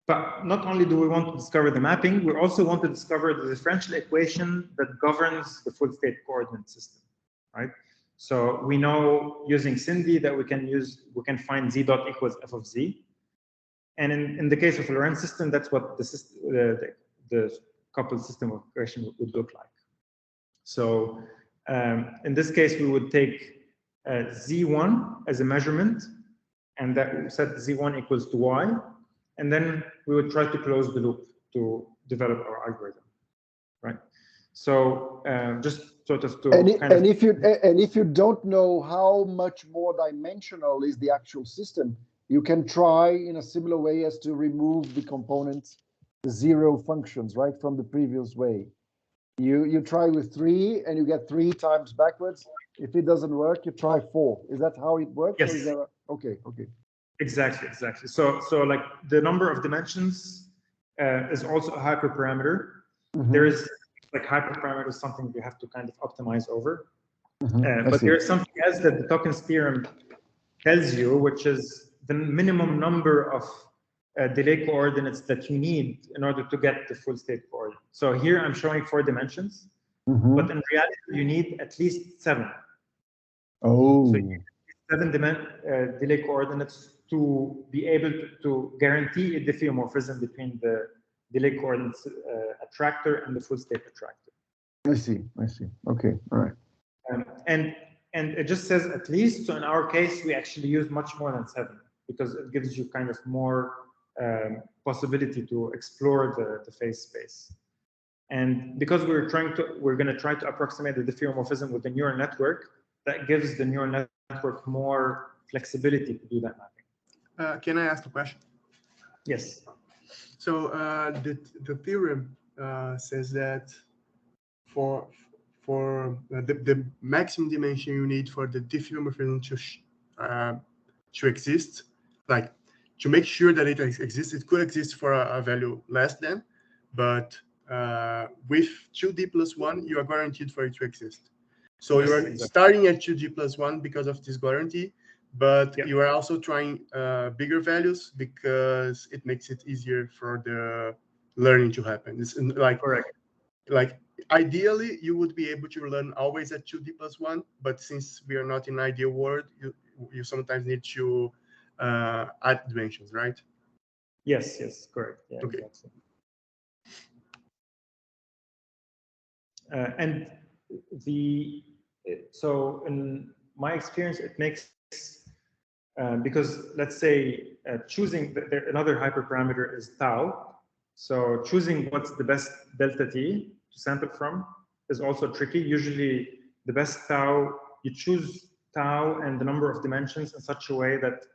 But not only do we want to discover the mapping, we also want to discover the differential equation that governs the full state coordinate system, right? So we know using SIMD that we can find z dot equals f of z. And in the case of a Lorentz system, that's what the coupled system of equation would look like. So in this case, we would take z1 as a measurement, and that we set z1 equals to y. And then we would try to close the loop to develop our algorithm, right? So just sort of to if you don't know how much more dimensional is the actual system, you can try in a similar way as to remove the components, the zero functions, right, from the previous way. You try with 3 and you get 3 times backwards. If it doesn't work, you try 4. Is that how it works? Yes. Or is there okay. Exactly. So like the number of dimensions is also a hyperparameter. Mm-hmm. There is like hyperparameter is something you have to kind of optimize over. Mm-hmm. But there is something else that the Tokens theorem tells you, which is the minimum number of delay coordinates that you need in order to get the full state coordinate. So here I'm showing 4 dimensions, mm-hmm. but in reality you need at least 7. Oh. So you need 7 delay coordinates to be able to guarantee a diffeomorphism between the delay coordinates attractor and the full state attractor. I see. Okay, all right. And it just says at least. So in our case, we actually use much more than 7 because it gives you kind of more possibility to explore the phase space. And because we're going to try to approximate the diffeomorphism with the neural network, that gives the neural network more flexibility to do that mapping. Can I ask a question? Yes. So the theorem says that for the maximum dimension you need for the diffeomorphism to exist, like to make sure that it exists, it could exist for a value less than, but with 2d plus 1, you are guaranteed for it to exist. So you are starting at 2d plus 1 because of this guarantee, but you are also trying bigger values because it makes it easier for the learning to happen. It's like correct. Like ideally, you would be able to learn always at 2d plus 1, but since we are not in an ideal world, you sometimes need to add dimensions, right? Yes, correct. Yeah, okay. Exactly. And so in my experience, it makes because let's say choosing another hyperparameter is tau. So choosing what's the best delta t to sample from is also tricky. Usually the best tau, you choose tau and the number of dimensions in such a way that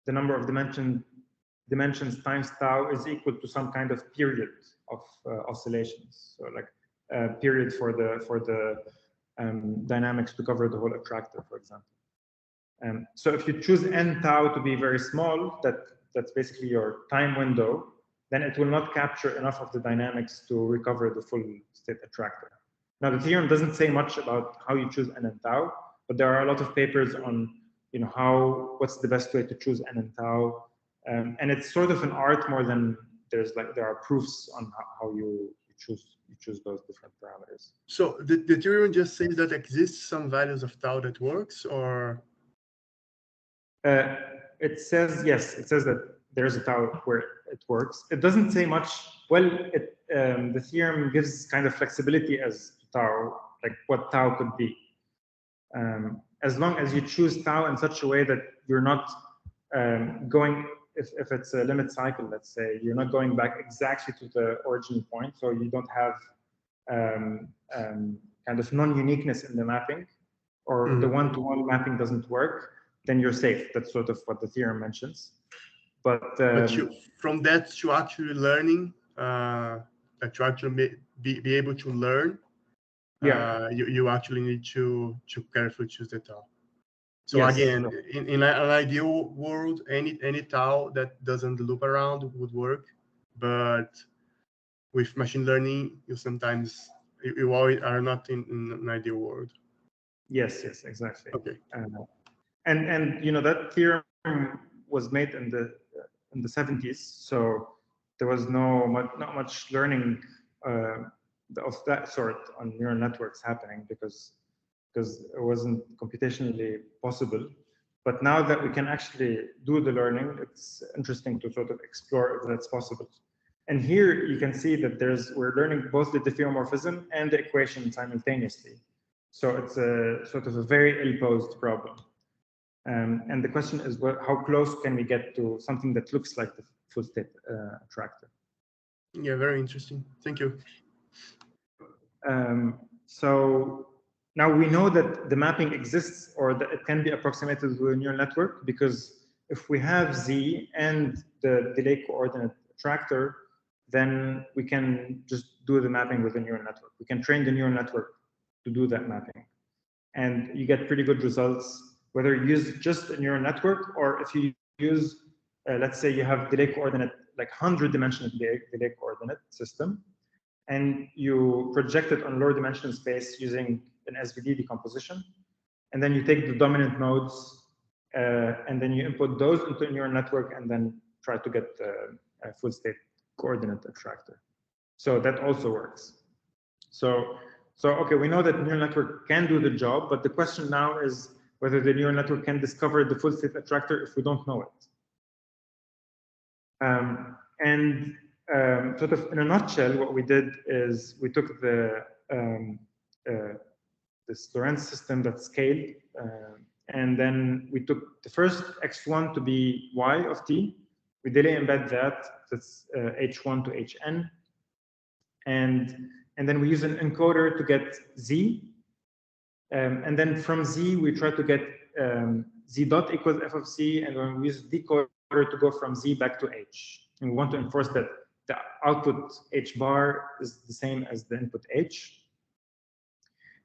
the number of dimensions times tau is equal to some kind of period of oscillations. So like a period for the dynamics to cover the whole attractor, for example. So if you choose n tau to be very small, that's basically your time window, then it will not capture enough of the dynamics to recover the full state attractor. Now the theorem doesn't say much about how you choose n and tau, but there are a lot of papers on what's the best way to choose n and tau, and it's sort of an art more than there are proofs on how you choose those different parameters. So the theorem just says that exists some values of tau that works, or it says, yes, it says that there's a tau where it works. It doesn't say much. Well, the theorem gives kind of flexibility as to tau, like what tau could be. As long as you choose tau in such a way that you're not going, if it's a limit cycle, let's say, you're not going back exactly to the origin point, so you don't have kind of non-uniqueness in the mapping, or the one-to-one mapping doesn't work, then you're safe. That's sort of what the theorem mentions. But from that to actually learning, that you actually be able to learn, you actually need to carefully choose the tau. So yes, again, in an ideal world, any tau that doesn't loop around would work, but with machine learning, you always are not in an ideal world. Yes, exactly. Okay. And that theorem was made in the 70s, so there was not much learning of that sort on neural networks happening because it wasn't computationally possible. But now that we can actually do the learning, it's interesting to sort of explore if that's possible. And here you can see that we're learning both the diffeomorphism and the equation simultaneously. So it's a sort of a very ill-posed problem. And the question is, how close can we get to something that looks like the full state attractor? Yeah, very interesting. Thank you. So now we know that the mapping exists, or that it can be approximated with a neural network, because if we have Z and the delay coordinate attractor, then we can just do the mapping with a neural network. We can train the neural network to do that mapping. And you get pretty good results, whether you use just a neural network, or if you use, let's say you have delay coordinate, like 100-dimensional delay coordinate system, and you project it on lower dimensional space using an SVD decomposition. And then you take the dominant nodes, and then you input those into a neural network, and then try to get a full state coordinate attractor. So that also works. So okay, we know that the neural network can do the job, but the question now is whether the neural network can discover the full state attractor if we don't know it. Sort of in a nutshell, what we did is we took this Lorentz system that scaled, and then we took the first x1 to be y of t. We delay embed that's h1 to hn, and then we use an encoder to get z, and then from z we try to get z dot equals f of c, and then we use decoder to go from z back to h. And we want to enforce that the output h bar is the same as the input h,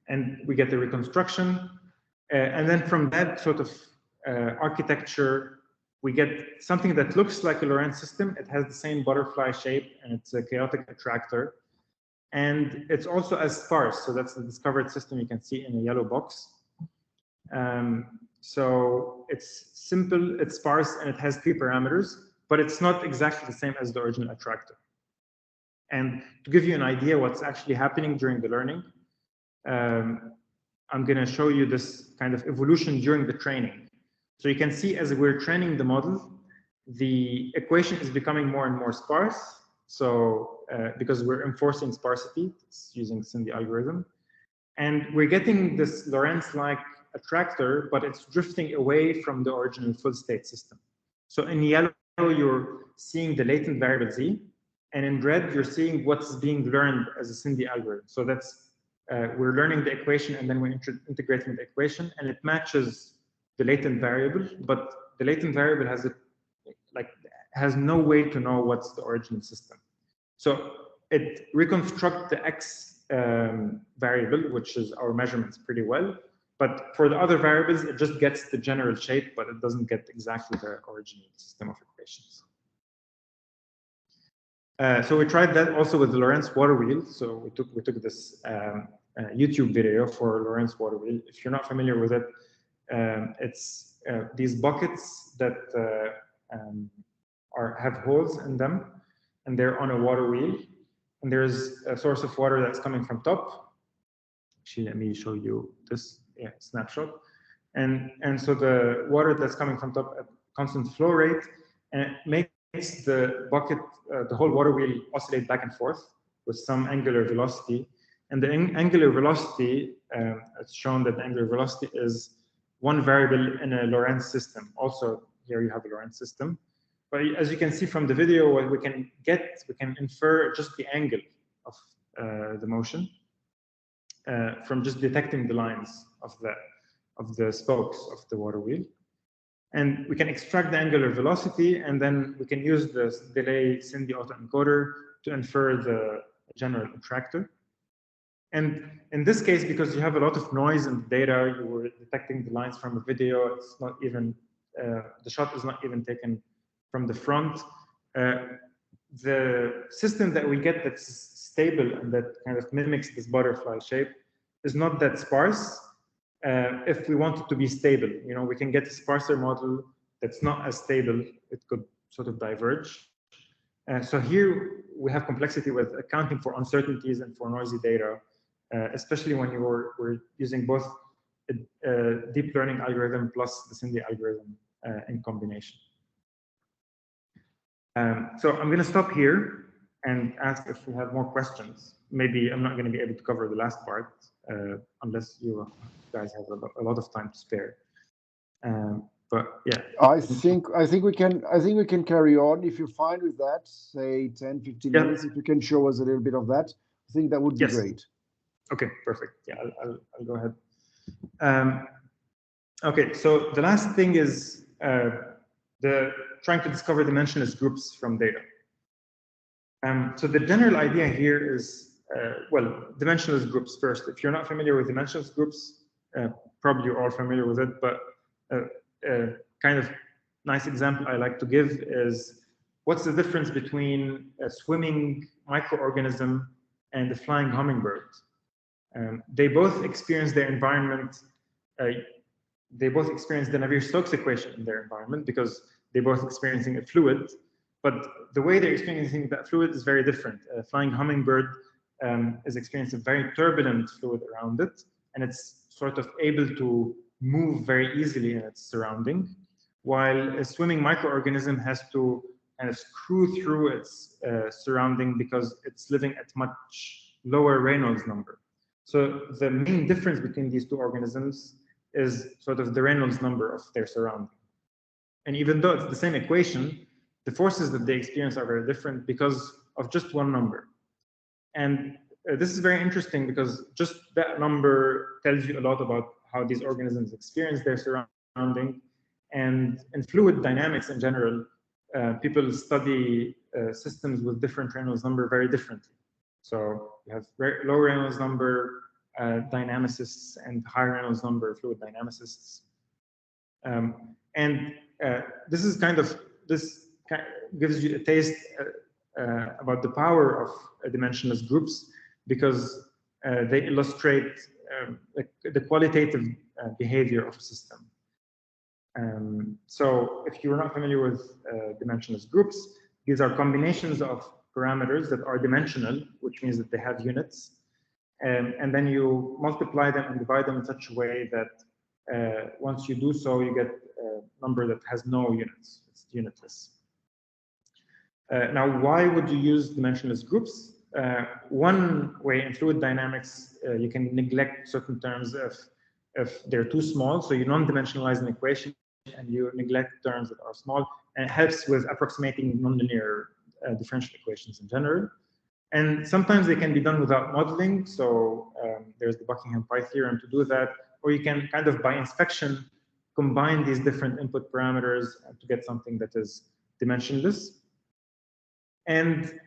and we get the reconstruction, and then from that sort of architecture, we get something that looks like a Lorentz system. It has the same butterfly shape, and it's a chaotic attractor. And it's also as sparse. So that's the discovered system you can see in a yellow box. So it's simple, it's sparse, and it has 3 parameters, but it's not exactly the same as the original attractor. And to give you an idea what's actually happening during the learning, I'm going to show you this kind of evolution during the training. So you can see as we're training the model, the equation is becoming more and more sparse. So because we're enforcing sparsity, it's using Cindy algorithm. And we're getting this Lorentz-like attractor, but it's drifting away from the original full state system. So in yellow, you're seeing the latent variable Z, and in red, you're seeing what's being learned as a Cindy algorithm. So that's, we're learning the equation, and then we're integrating the equation, and it matches the latent variable, but the latent variable has no way to know what's the original system. So it reconstructs the X variable, which is our measurements, pretty well. But for the other variables, it just gets the general shape, but it doesn't get exactly the original system of equations. So we tried that also with the Lorentz water wheel. So we took this YouTube video for Lorentz water wheel. If you're not familiar with it, it's these buckets that have holes in them, and they're on a water wheel. And there's a source of water that's coming from top. Actually, let me show you this snapshot. And so the water that's coming from top at constant flow rate, and it makes the bucket, the whole water wheel oscillate back and forth with some angular velocity. And the angular velocity, it's shown that the angular velocity is one variable in a Lorentz system. Also, here you have a Lorentz system. But as you can see from the video, what we can infer just the angle of the motion from just detecting the lines of the spokes of the water wheel. And we can extract the angular velocity, and then we can use the delay Cindy autoencoder to infer the general attractor. And in this case, because you have a lot of noise in the data, you were detecting the lines from a video. It's not even, the shot is not even taken from the front. The system that we get that's stable and that kind of mimics this butterfly shape is not that sparse. If we want it to be stable, we can get a sparser model that's not as stable. It could sort of diverge. So here we have complexity with accounting for uncertainties and for noisy data, especially when we're using both a deep learning algorithm plus the Cindy algorithm in combination. So I'm going to stop here and ask if we have more questions. Maybe I'm not going to be able to cover the last part unless you guys have a lot of time to spare. But yeah, I think we can carry on if you're fine with that. Say 10-15 minutes. If you can show us a little bit of that, I think that would be great. Okay, perfect. Yeah, I'll go ahead. Okay, so the last thing is trying to discover dimensionless groups from data. So the general idea here is, well, dimensionless groups first. If you're not familiar with dimensionless groups, probably you're all familiar with it, but kind of nice example I like to give is, what's the difference between a swimming microorganism and a flying hummingbird? They both experience their environment. They both experience the Navier-Stokes equation in their environment because they're both experiencing a fluid, but the way they're experiencing that fluid is very different. A flying hummingbird is experiencing a very turbulent fluid around it, and it's sort of able to move very easily in its surrounding, while a swimming microorganism has to kind of screw through its surrounding because it's living at much lower Reynolds number. So the main difference between these two organisms is sort of the Reynolds number of their surrounding. And even though it's the same equation, the forces that they experience are very different because of just one number. And this is very interesting because just that number tells you a lot about how these organisms experience their surrounding. And in fluid dynamics in general, people study systems with different Reynolds number very differently. So you have very low Reynolds number dynamicists and high Reynolds number fluid dynamicists. This is gives you a taste about the power of dimensionless groups because they illustrate the qualitative behavior of a system. So if you're not familiar with dimensionless groups, these are combinations of parameters that are dimensional, which means that they have units. And then you multiply them and divide them in such a way that once you do so, you get a number that has no units. It's unitless. Now, why would you use dimensionless groups? One way in fluid dynamics, you can neglect certain terms of if they're too small. So you non-dimensionalize an equation and you neglect terms that are small, and it helps with approximating nonlinear differential equations in general. And sometimes they can be done without modeling. So there's the Buckingham Pi theorem to do that, or you can kind of by inspection combine these different input parameters to get something that is dimensionless. And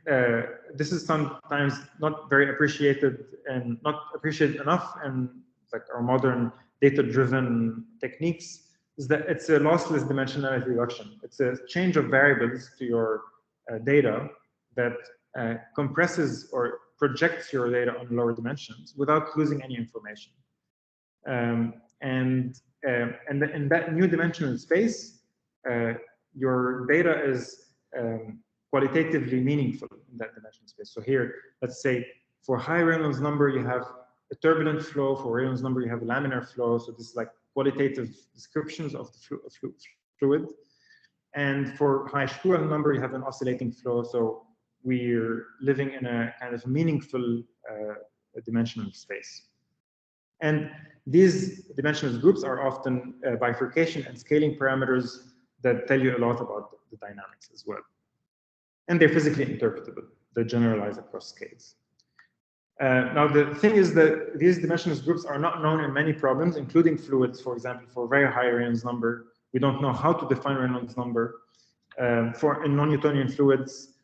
this is sometimes not very appreciated and not appreciated enough in like our modern data-driven techniques, is that it's a lossless dimensionality reduction. It's a change of variables to your data that compresses or projects your data on lower dimensions without losing any information. And in that new dimensional space, your data is qualitatively meaningful in that dimensional space. So here, let's say for high Reynolds number, you have a turbulent flow. For Reynolds number, you have a laminar flow. So this is like qualitative descriptions of the fluid. And for high Struan number, you have an oscillating flow. So we're living in a kind of meaningful dimensional space. And these dimensional groups are often bifurcation and scaling parameters that tell you a lot about the dynamics as well. And they're physically interpretable. They generalize across scales. Now, the thing is that these dimensionless groups are not known in many problems, including fluids, for example, for very high Reynolds number. We don't know how to define Reynolds number. For in non-Newtonian fluids,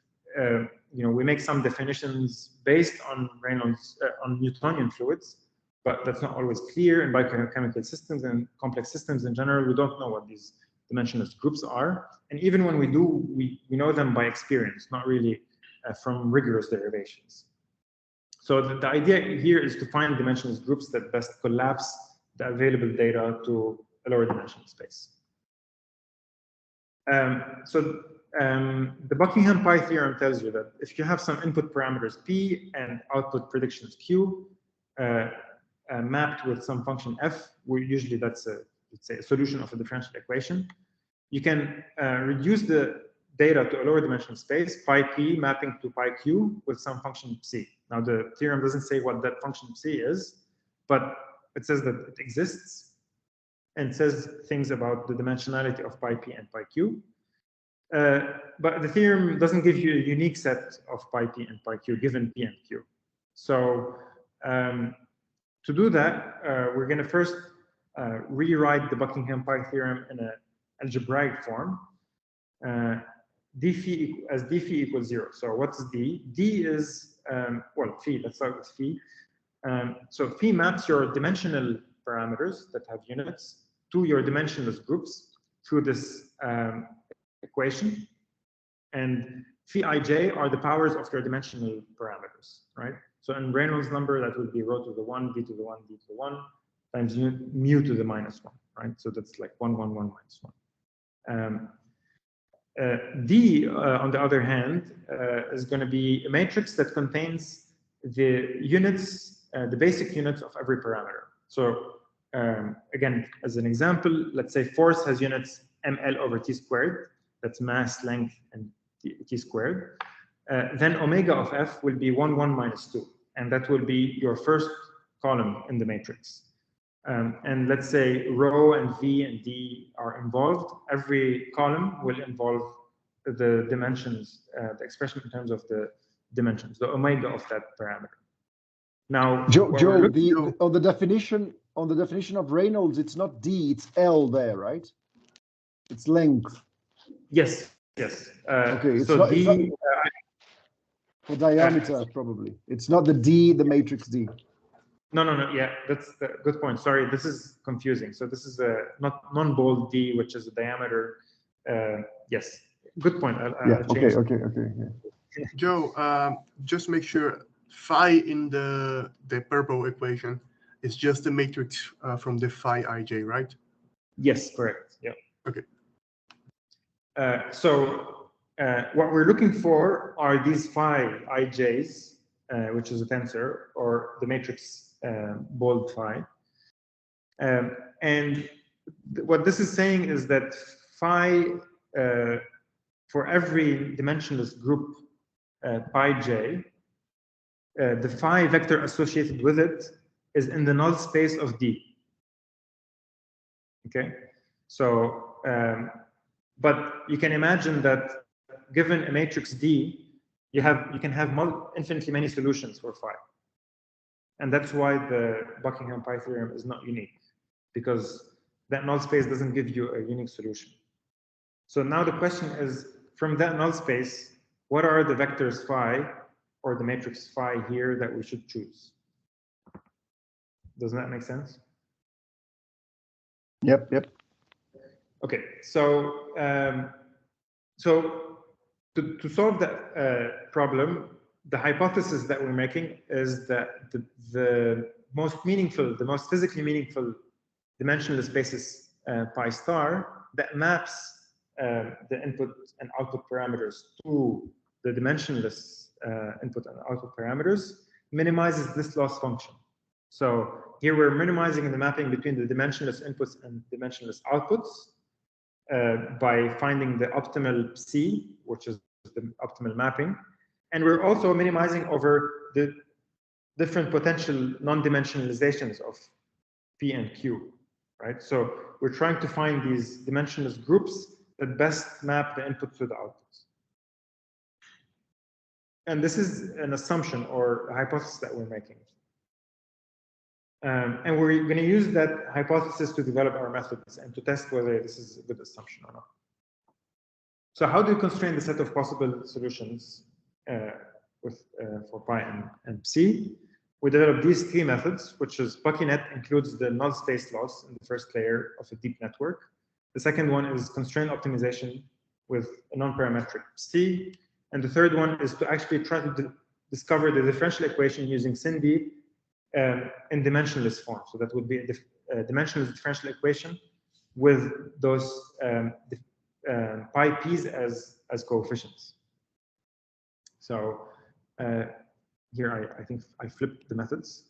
we make some definitions based on Reynolds, on Newtonian fluids, but that's not always clear. In biochemical systems and complex systems in general, we don't know what these dimensionless groups are. And even when we do, we know them by experience, not really from rigorous derivations. So the idea here is to find dimensionless groups that best collapse the available data to a lower dimensional space. The Buckingham Pi theorem tells you that if you have some input parameters P and output predictions Q mapped with some function F, usually that's let's say a solution of a differential equation, you can reduce the data to a lower dimensional space, pi p mapping to pi q with some function psi. Now the theorem doesn't say what that function psi is, but it says that it exists and says things about the dimensionality of pi p and pi q. But the theorem doesn't give you a unique set of pi p and pi q given p and q. So to do that, we're going to first rewrite the Buckingham Pi theorem in an algebraic form. D phi as d phi equals 0. So what's d? D is, well, phi, let's start with phi. So phi maps your dimensional parameters that have units to your dimensionless groups through this equation. And phi ij are the powers of your dimensional parameters, right? So in Reynolds number, that would be rho to the 1, d to the 1, d to the 1, times mu to the minus 1, right? So that's like 1, 1, 1, minus 1. D, on the other hand, is going to be a matrix that contains the units, the basic units of every parameter. So again, as an example, let's say force has units ml over t squared. That's mass, length, and t squared. Then omega of f will be 1, 1, minus 2. And that will be your first column in the matrix. And let's say rho and v and d are involved. Every column will involve the dimensions, the expression in terms of the dimensions, the omega of that parameter. Now, Joe, on the definition of Reynolds, it's not d, it's L there, right? It's length. Yes, yes. Okay, so not, d. For diameter, probably. It's not the d, the matrix d. No. Yeah, that's a good point. Sorry, this is confusing. So this is a non-bold d, which is a diameter. Yes, good point. I'll change okay. Yeah. Joe, just make sure phi in the purple equation is just the matrix from the phi ij, right? Yes, correct. Yeah. Okay. So what we're looking for are these phi ij's, which is a tensor, or the matrix bold phi. And what this is saying is that phi, for every dimensionless group pi j, the phi vector associated with it is in the null space of D. Okay, so but you can imagine that given a matrix D, you can have infinitely many solutions for phi, and that's why the Buckingham Pi theorem is not unique, because that null space doesn't give you a unique solution. So now the question is, from that null space, what are the vectors phi or the matrix phi here that we should choose? Doesn't that make sense? Yep. Okay, so to solve that problem, the hypothesis that we're making is that the most physically meaningful dimensionless basis pi star that maps the input and output parameters to the dimensionless input and output parameters minimizes this loss function. So here we're minimizing the mapping between the dimensionless inputs and dimensionless outputs by finding the optimal C, which is the optimal mapping. And we're also minimizing over the different potential non-dimensionalizations of P and Q, right? So we're trying to find these dimensionless groups that best map the input to the outputs. And this is an assumption or a hypothesis that we're making. And we're going to use that hypothesis to develop our methods and to test whether this is a good assumption or not. So how do you constrain the set of possible solutions for pi and psi? We developed these three methods, which is BuckyNet includes the null space loss in the first layer of a deep network. The second one is constraint optimization with a non-parametric psi. And the third one is to actually try to discover the differential equation using SIND in dimensionless form. So that would be a dimensionless differential equation with those pi p's as coefficients. So here I think I flipped the methods.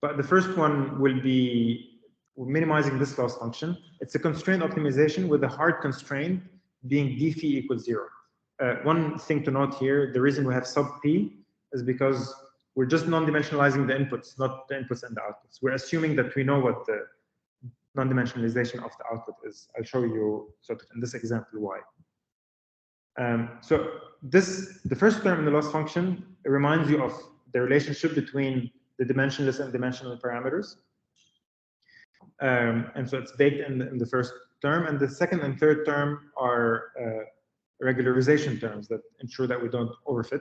But the first one will be minimizing this loss function. It's a constraint optimization with a hard constraint being d phi equals 0. One thing to note here, the reason we have sub p is because we're just non-dimensionalizing the inputs, not the inputs and the outputs. We're assuming that we know what the non-dimensionalization of the output is. I'll show you sort of in this example why. So the first term in the loss function reminds you of the relationship between the dimensionless and dimensional parameters. And so it's baked in the first term, and the second and third term are regularization terms that ensure that we don't overfit.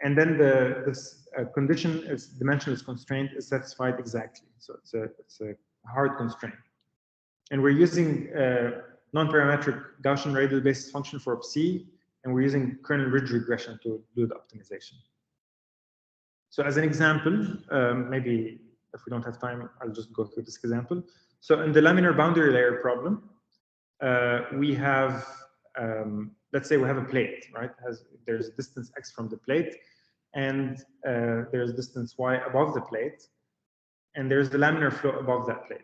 And then this condition is dimensionless constraint is satisfied exactly. So it's a hard constraint. And we're using non-parametric Gaussian radial basis function for psi, and we're using kernel ridge regression to do the optimization. So as an example, maybe if we don't have time, I'll just go through this example. So in the laminar boundary layer problem, we have, let's say we have a plate, right? There's distance x from the plate, and there's distance y above the plate, and there's the laminar flow above that plate.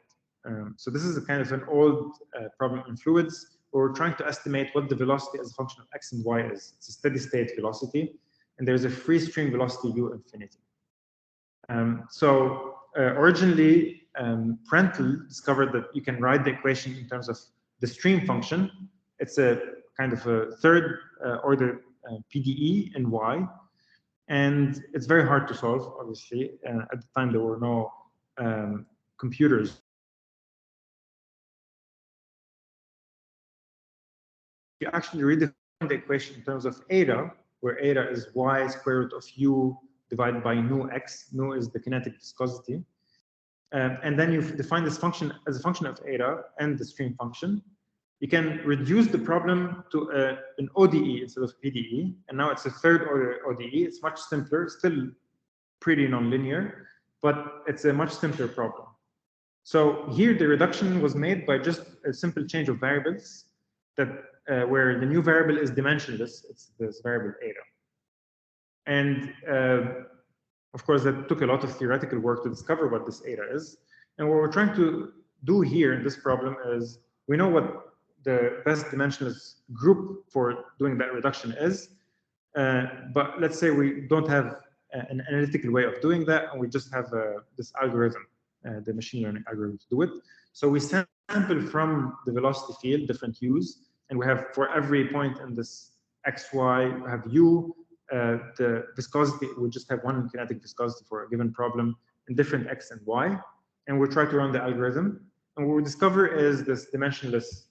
So this is a kind of an old problem in fluids where we're trying to estimate what the velocity as a function of x and y is. It's a steady state velocity, and there's a free stream velocity u infinity. Originally, Prentl discovered that you can write the equation in terms of the stream function. It's a kind of a third order PDE in y, and it's very hard to solve, obviously. At the time, there were no computers. You actually redefine the equation in terms of eta, where eta is y square root of u divided by nu x. Nu is the kinetic viscosity. And then you define this function as a function of eta and the stream function. You can reduce the problem to an ODE instead of PDE, and now it's a third order ODE. It's much simpler, still pretty nonlinear, but it's a much simpler problem. So here the reduction was made by just a simple change of variables that where the new variable is dimensionless. It's this variable eta. And of course, that took a lot of theoretical work to discover what this eta is. And what we're trying to do here in this problem is we know what the best dimensionless group for doing that reduction is. But let's say we don't have an analytical way of doing that, and we just have this algorithm the machine learning algorithm to do it. So we sample from the velocity field different u's, and we have for every point in this xy, we have u, the viscosity, we just have one kinetic viscosity for a given problem in different x and y, and we try to run the algorithm. And what we discover is this dimensionless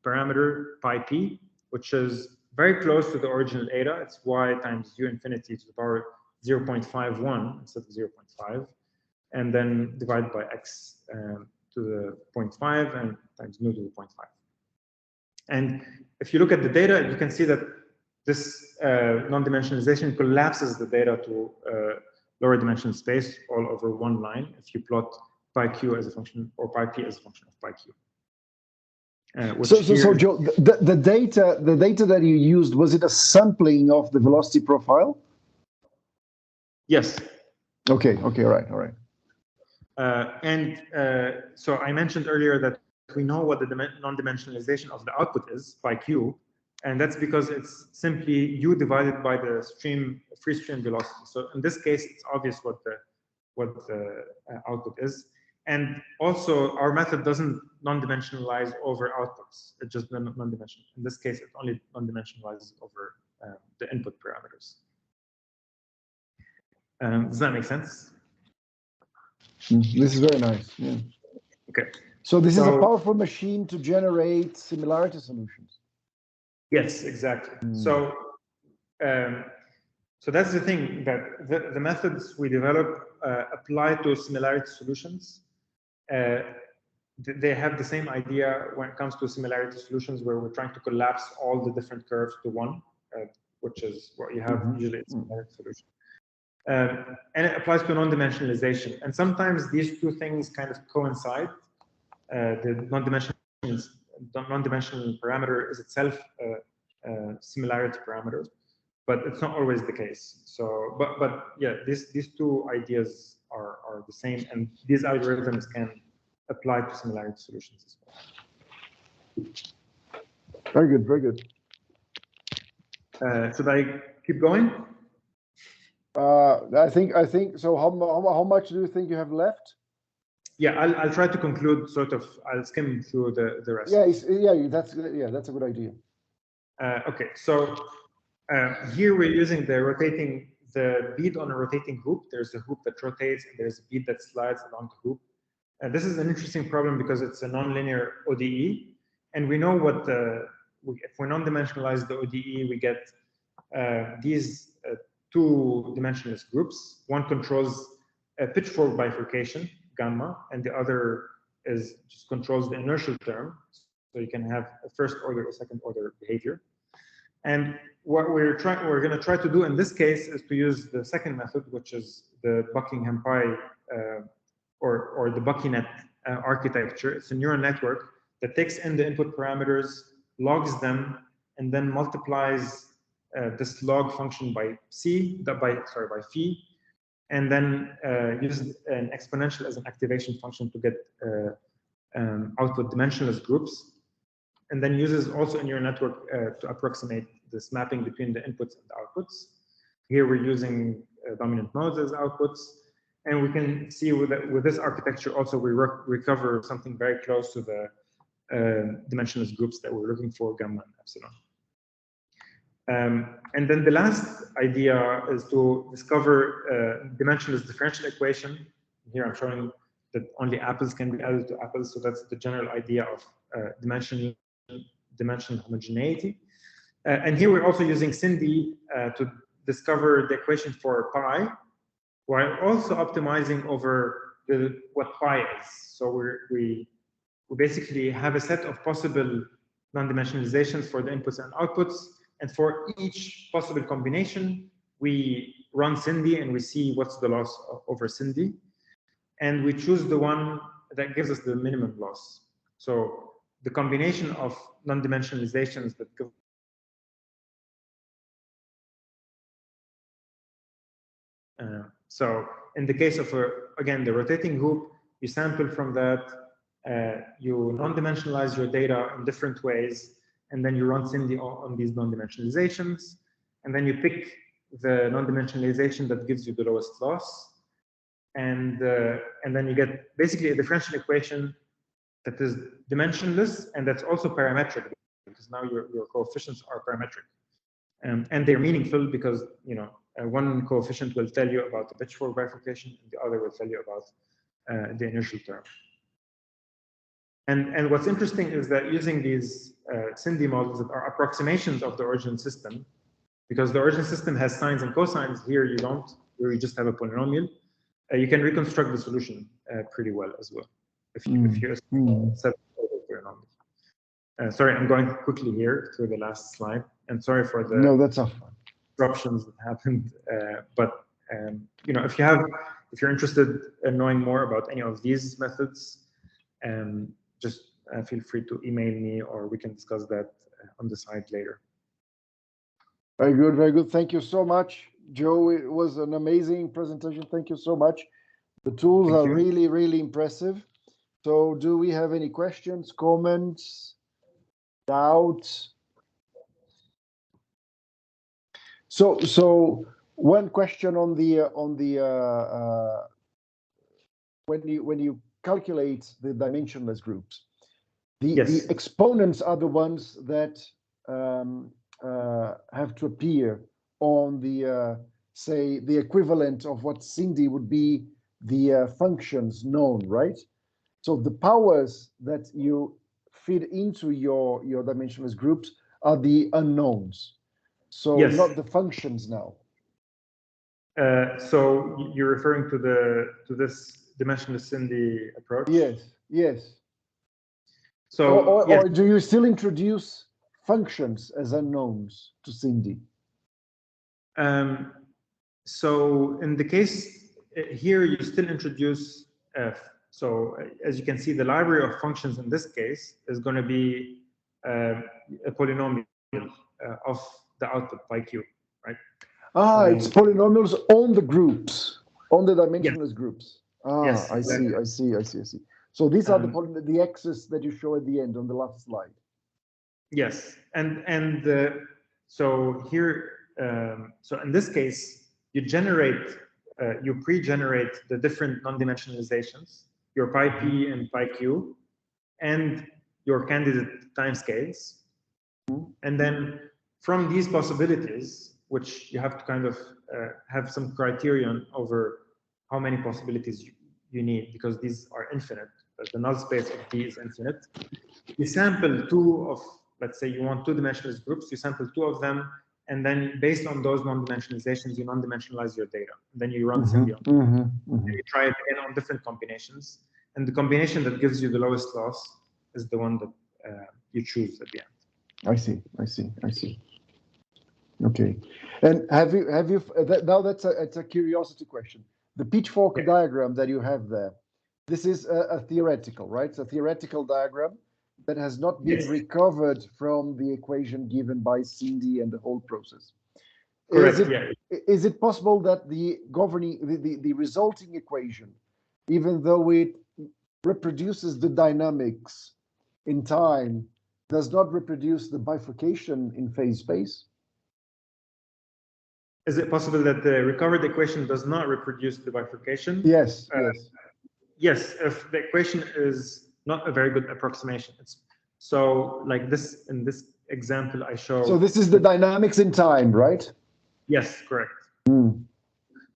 parameter pi p, which is very close to the original eta. It's y times u infinity to the power 0.51 instead of 0.5, and then divided by x to the 0.5 and times nu to the 0.5. And if you look at the data, you can see that this non-dimensionalization collapses the data to lower dimensional space all over one line if you plot pi q as a function or pi p as a function of pi q. So Joe, the data that you used, was it a sampling of the velocity profile? Yes. Okay. All right. So I mentioned earlier that we know what the non-dimensionalization of the output is, pi q, and that's because it's simply u divided by the free stream velocity. So in this case, it's obvious what the output is. And also, our method doesn't non-dimensionalize over outputs. It just non-dimensional. In this case, it only non-dimensionalizes over the input parameters. Does that make sense? This is very nice. Yeah. Okay. So this is a powerful machine to generate similarity solutions. Yes, exactly. So that's the thing, that the methods we develop apply to similarity solutions. They have the same idea when it comes to similarity solutions, where we're trying to collapse all the different curves to one, which is what you have usually in similarity solution. And it applies to non-dimensionalization. And sometimes these two things kind of coincide. The non-dimensional parameter is itself a similarity parameter, but it's not always the case. So, but yeah, these two ideas are the same, and these algorithms can apply to similarity solutions as well. Very good, very good. Should I keep going? I think so. How much do you think you have left? Yeah, I'll try to conclude. Sort of, I'll skim through the rest. That's a good idea. Okay, so here we're using the bead on a rotating hoop. There's a hoop that rotates, and there's a bead that slides along the hoop. And this is an interesting problem because it's a nonlinear ODE, and we know what if we non-dimensionalize the ODE, we get these two dimensionless groups. One controls a pitchfork bifurcation, gamma, and the other just controls the inertial term. So you can have a first order or second order behavior. And what we're going to try to do in this case is to use the second method, which is the Buckingham Pi or the BuckyNet architecture. It's a neural network that takes in the input parameters, logs them, and then multiplies this log function by phi, and then uses an exponential as an activation function to get output dimensionless groups, and then uses also a neural network to approximate this mapping between the inputs and the outputs. Here we're using dominant nodes as outputs, and we can see with this architecture also we recover something very close to the dimensionless groups that we're looking for, gamma and epsilon. And then the last idea is to discover dimensionless differential equation. Here I'm showing that only apples can be added to apples, so that's the general idea of dimensional homogeneity. And here we're also using SINDI to discover the equation for pi, while also optimizing over what pi is. So we basically have a set of possible non-dimensionalizations for the inputs and outputs, and for each possible combination, we run SINDI and we see what's the loss over SINDI, and we choose the one that gives us the minimum loss. So the combination of non-dimensionalizations that give so in the case of, again, the rotating hoop, you sample from that, you non-dimensionalize your data in different ways, and then you run SINDI on these non-dimensionalizations, and then you pick the non-dimensionalization that gives you the lowest loss, and then you get basically a differential equation that is dimensionless and that's also parametric, because now your coefficients are parametric, and they're meaningful because one coefficient will tell you about the pitchfork bifurcation, and the other will tell you about the initial term. And what's interesting is that using these SIND models that are approximations of the origin system, because the origin system has sines and cosines, here you don't, where you just have a polynomial, you can reconstruct the solution pretty well as well, if you set the polynomial. Sorry, I'm going quickly here through the last slide, and sorry for the that's disruptions that happened. But if you're interested in knowing more about any of these methods, just feel free to email me, or we can discuss that on the side later. Very good, very good. Thank you so much, Joe. It was an amazing presentation. Thank you so much. The tools are really, really impressive. So do we have any questions, comments, doubts? So one question on the when you calculate the dimensionless groups, the exponents are the ones that have to appear on the say the equivalent of what SIND would be the functions known, right? So the powers that you feed into your dimensionless groups are the unknowns. So not the functions now. So you're referring to this dimensionless SIND approach? Yes. So or do you still introduce functions as unknowns to SIND? So in the case here, you still introduce. So as you can see, the library of functions in this case is going to be a polynomial of the output by Q, right? It's polynomials on the groups, on the dimensionless groups. Yes, exactly. I see. So these are the x's that you show at the end on the last slide. Yes, and so here, so in this case, you pre-generate the different non-dimensionalizations, your pi p and pi q, and your candidate timescales, and then from these possibilities, which you have to kind of have some criterion over how many possibilities you need, because these are infinite. The null space of D is infinite. You sample two of, let's say you want two dimensionless groups, you sample two of them, and then based on those non-dimensionalizations, you non-dimensionalize your data. And then you run SIND. And you try it again on different combinations. And the combination that gives you the lowest loss is the one that you choose at the end. I see. Okay. And have you now it's a curiosity question. The pitchfork diagram that you have there, this is a theoretical, right? It's a theoretical diagram that has not been recovered from the equation given by SIND and the whole process. Correct. Is it possible that the resulting equation, even though it reproduces the dynamics in time, does not reproduce the bifurcation in phase space? Is it possible that the recovered equation does not reproduce the bifurcation? Yes. Yes, if the equation is not a very good approximation. So like this, in this example I show. So this is the dynamics in time, right? Yes, correct.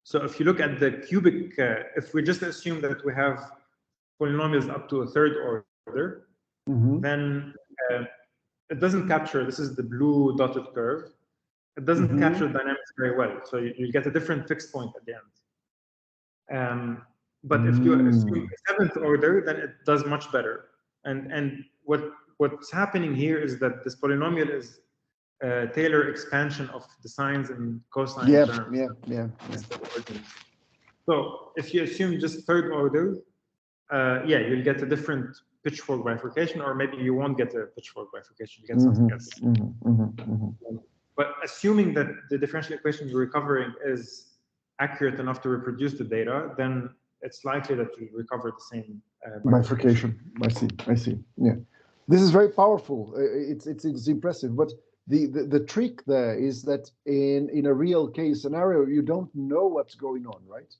So if you look at the cubic, if we just assume that we have polynomials up to a third order, then it doesn't capture, this is the blue dotted curve, it doesn't capture dynamics very well. So you get a different fixed point at the end. But if you assume a seventh order, then it does much better. And what's happening here is that this polynomial is a Taylor expansion of the sines and cosine terms. So if you assume just third order, you'll get a different pitchfork bifurcation, or maybe you won't get a pitchfork bifurcation, you get something else. But assuming that the differential equation you're recovering is accurate enough to reproduce the data, then it's likely that you recover the same bifurcation. I see. Yeah, this is very powerful. It's impressive. But the trick there is that in a real case scenario, you don't know what's going on, right?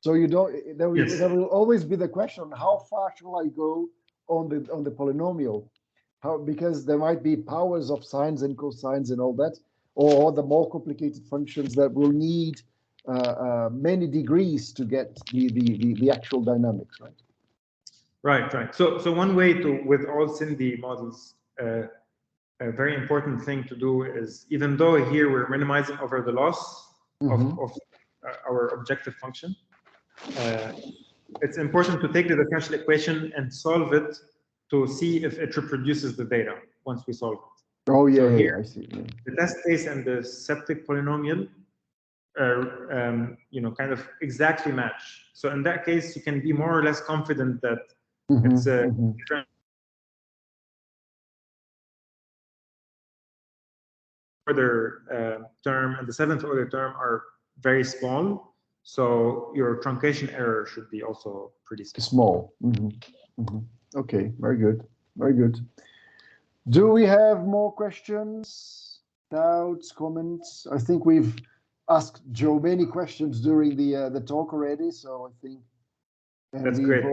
So you don't. There will always be the question: how far shall I go on the polynomial? Because there might be powers of sines and cosines and all that, or the more complicated functions that will need many degrees to get the actual dynamics, right? Right. So one way to, with all SIMD models, a very important thing to do is, even though here we're minimizing over the loss of our objective function, it's important to take the differential equation and solve it to see if it reproduces the data once we solve it. Oh yeah, so here, I see. Yeah. The test case and the septic polynomial kind of exactly match. So in that case, you can be more or less confident that it's a different order term and the seventh order term are very small. So your truncation error should be also pretty small. Okay, very good. Very good. Do we have more questions, doubts, comments? I think we've asked Joe many questions during the talk already, so I think that's great.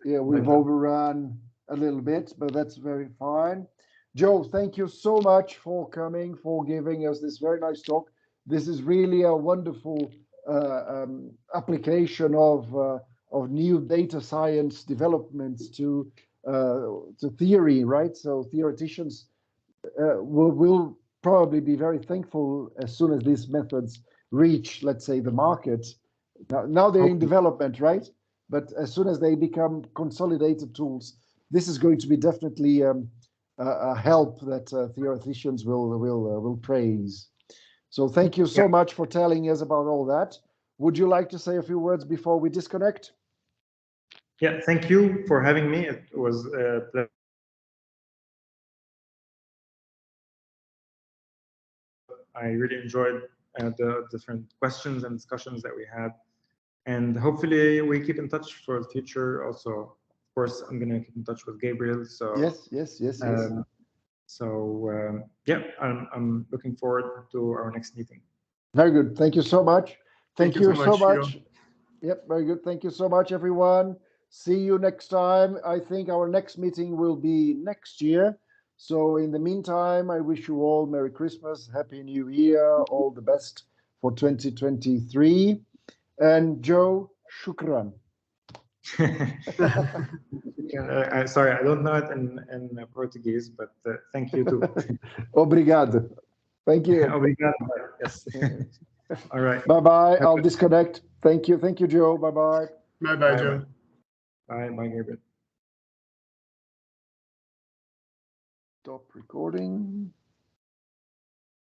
We've overrun a little bit, but that's very fine. Joe, thank you so much for coming, for giving us this very nice talk. This is really a wonderful application of new data science developments to theory, right? So theoreticians will probably be very thankful as soon as these methods reach, let's say, the market. Now they're in development, right? But as soon as they become consolidated tools, this is going to be definitely a help that theoreticians will praise. So thank you so much for telling us about all that. Would you like to say a few words before we disconnect? Yeah, thank you for having me. It was a pleasure. I really enjoyed the different questions and discussions that we had. And hopefully we keep in touch for the future. Also, of course, I'm going to keep in touch with Gabriel. So yes. Yeah, I'm looking forward to our next meeting. Very good. Thank you so much. Thank you so much. Joe. Yep, very good. Thank you so much, everyone. See you next time. I think our next meeting will be next year. So in the meantime, I wish you all Merry Christmas, Happy New Year, all the best for 2023. And Joe, shukran. Sorry, I don't know it in Portuguese, but thank you too. Obrigado. Thank you. Obrigado. Yes. All right. Bye-bye. I'll disconnect. Thank you. Thank you, Joe. Bye-bye. Bye, Joe. Bye, Gabriel. Stop recording.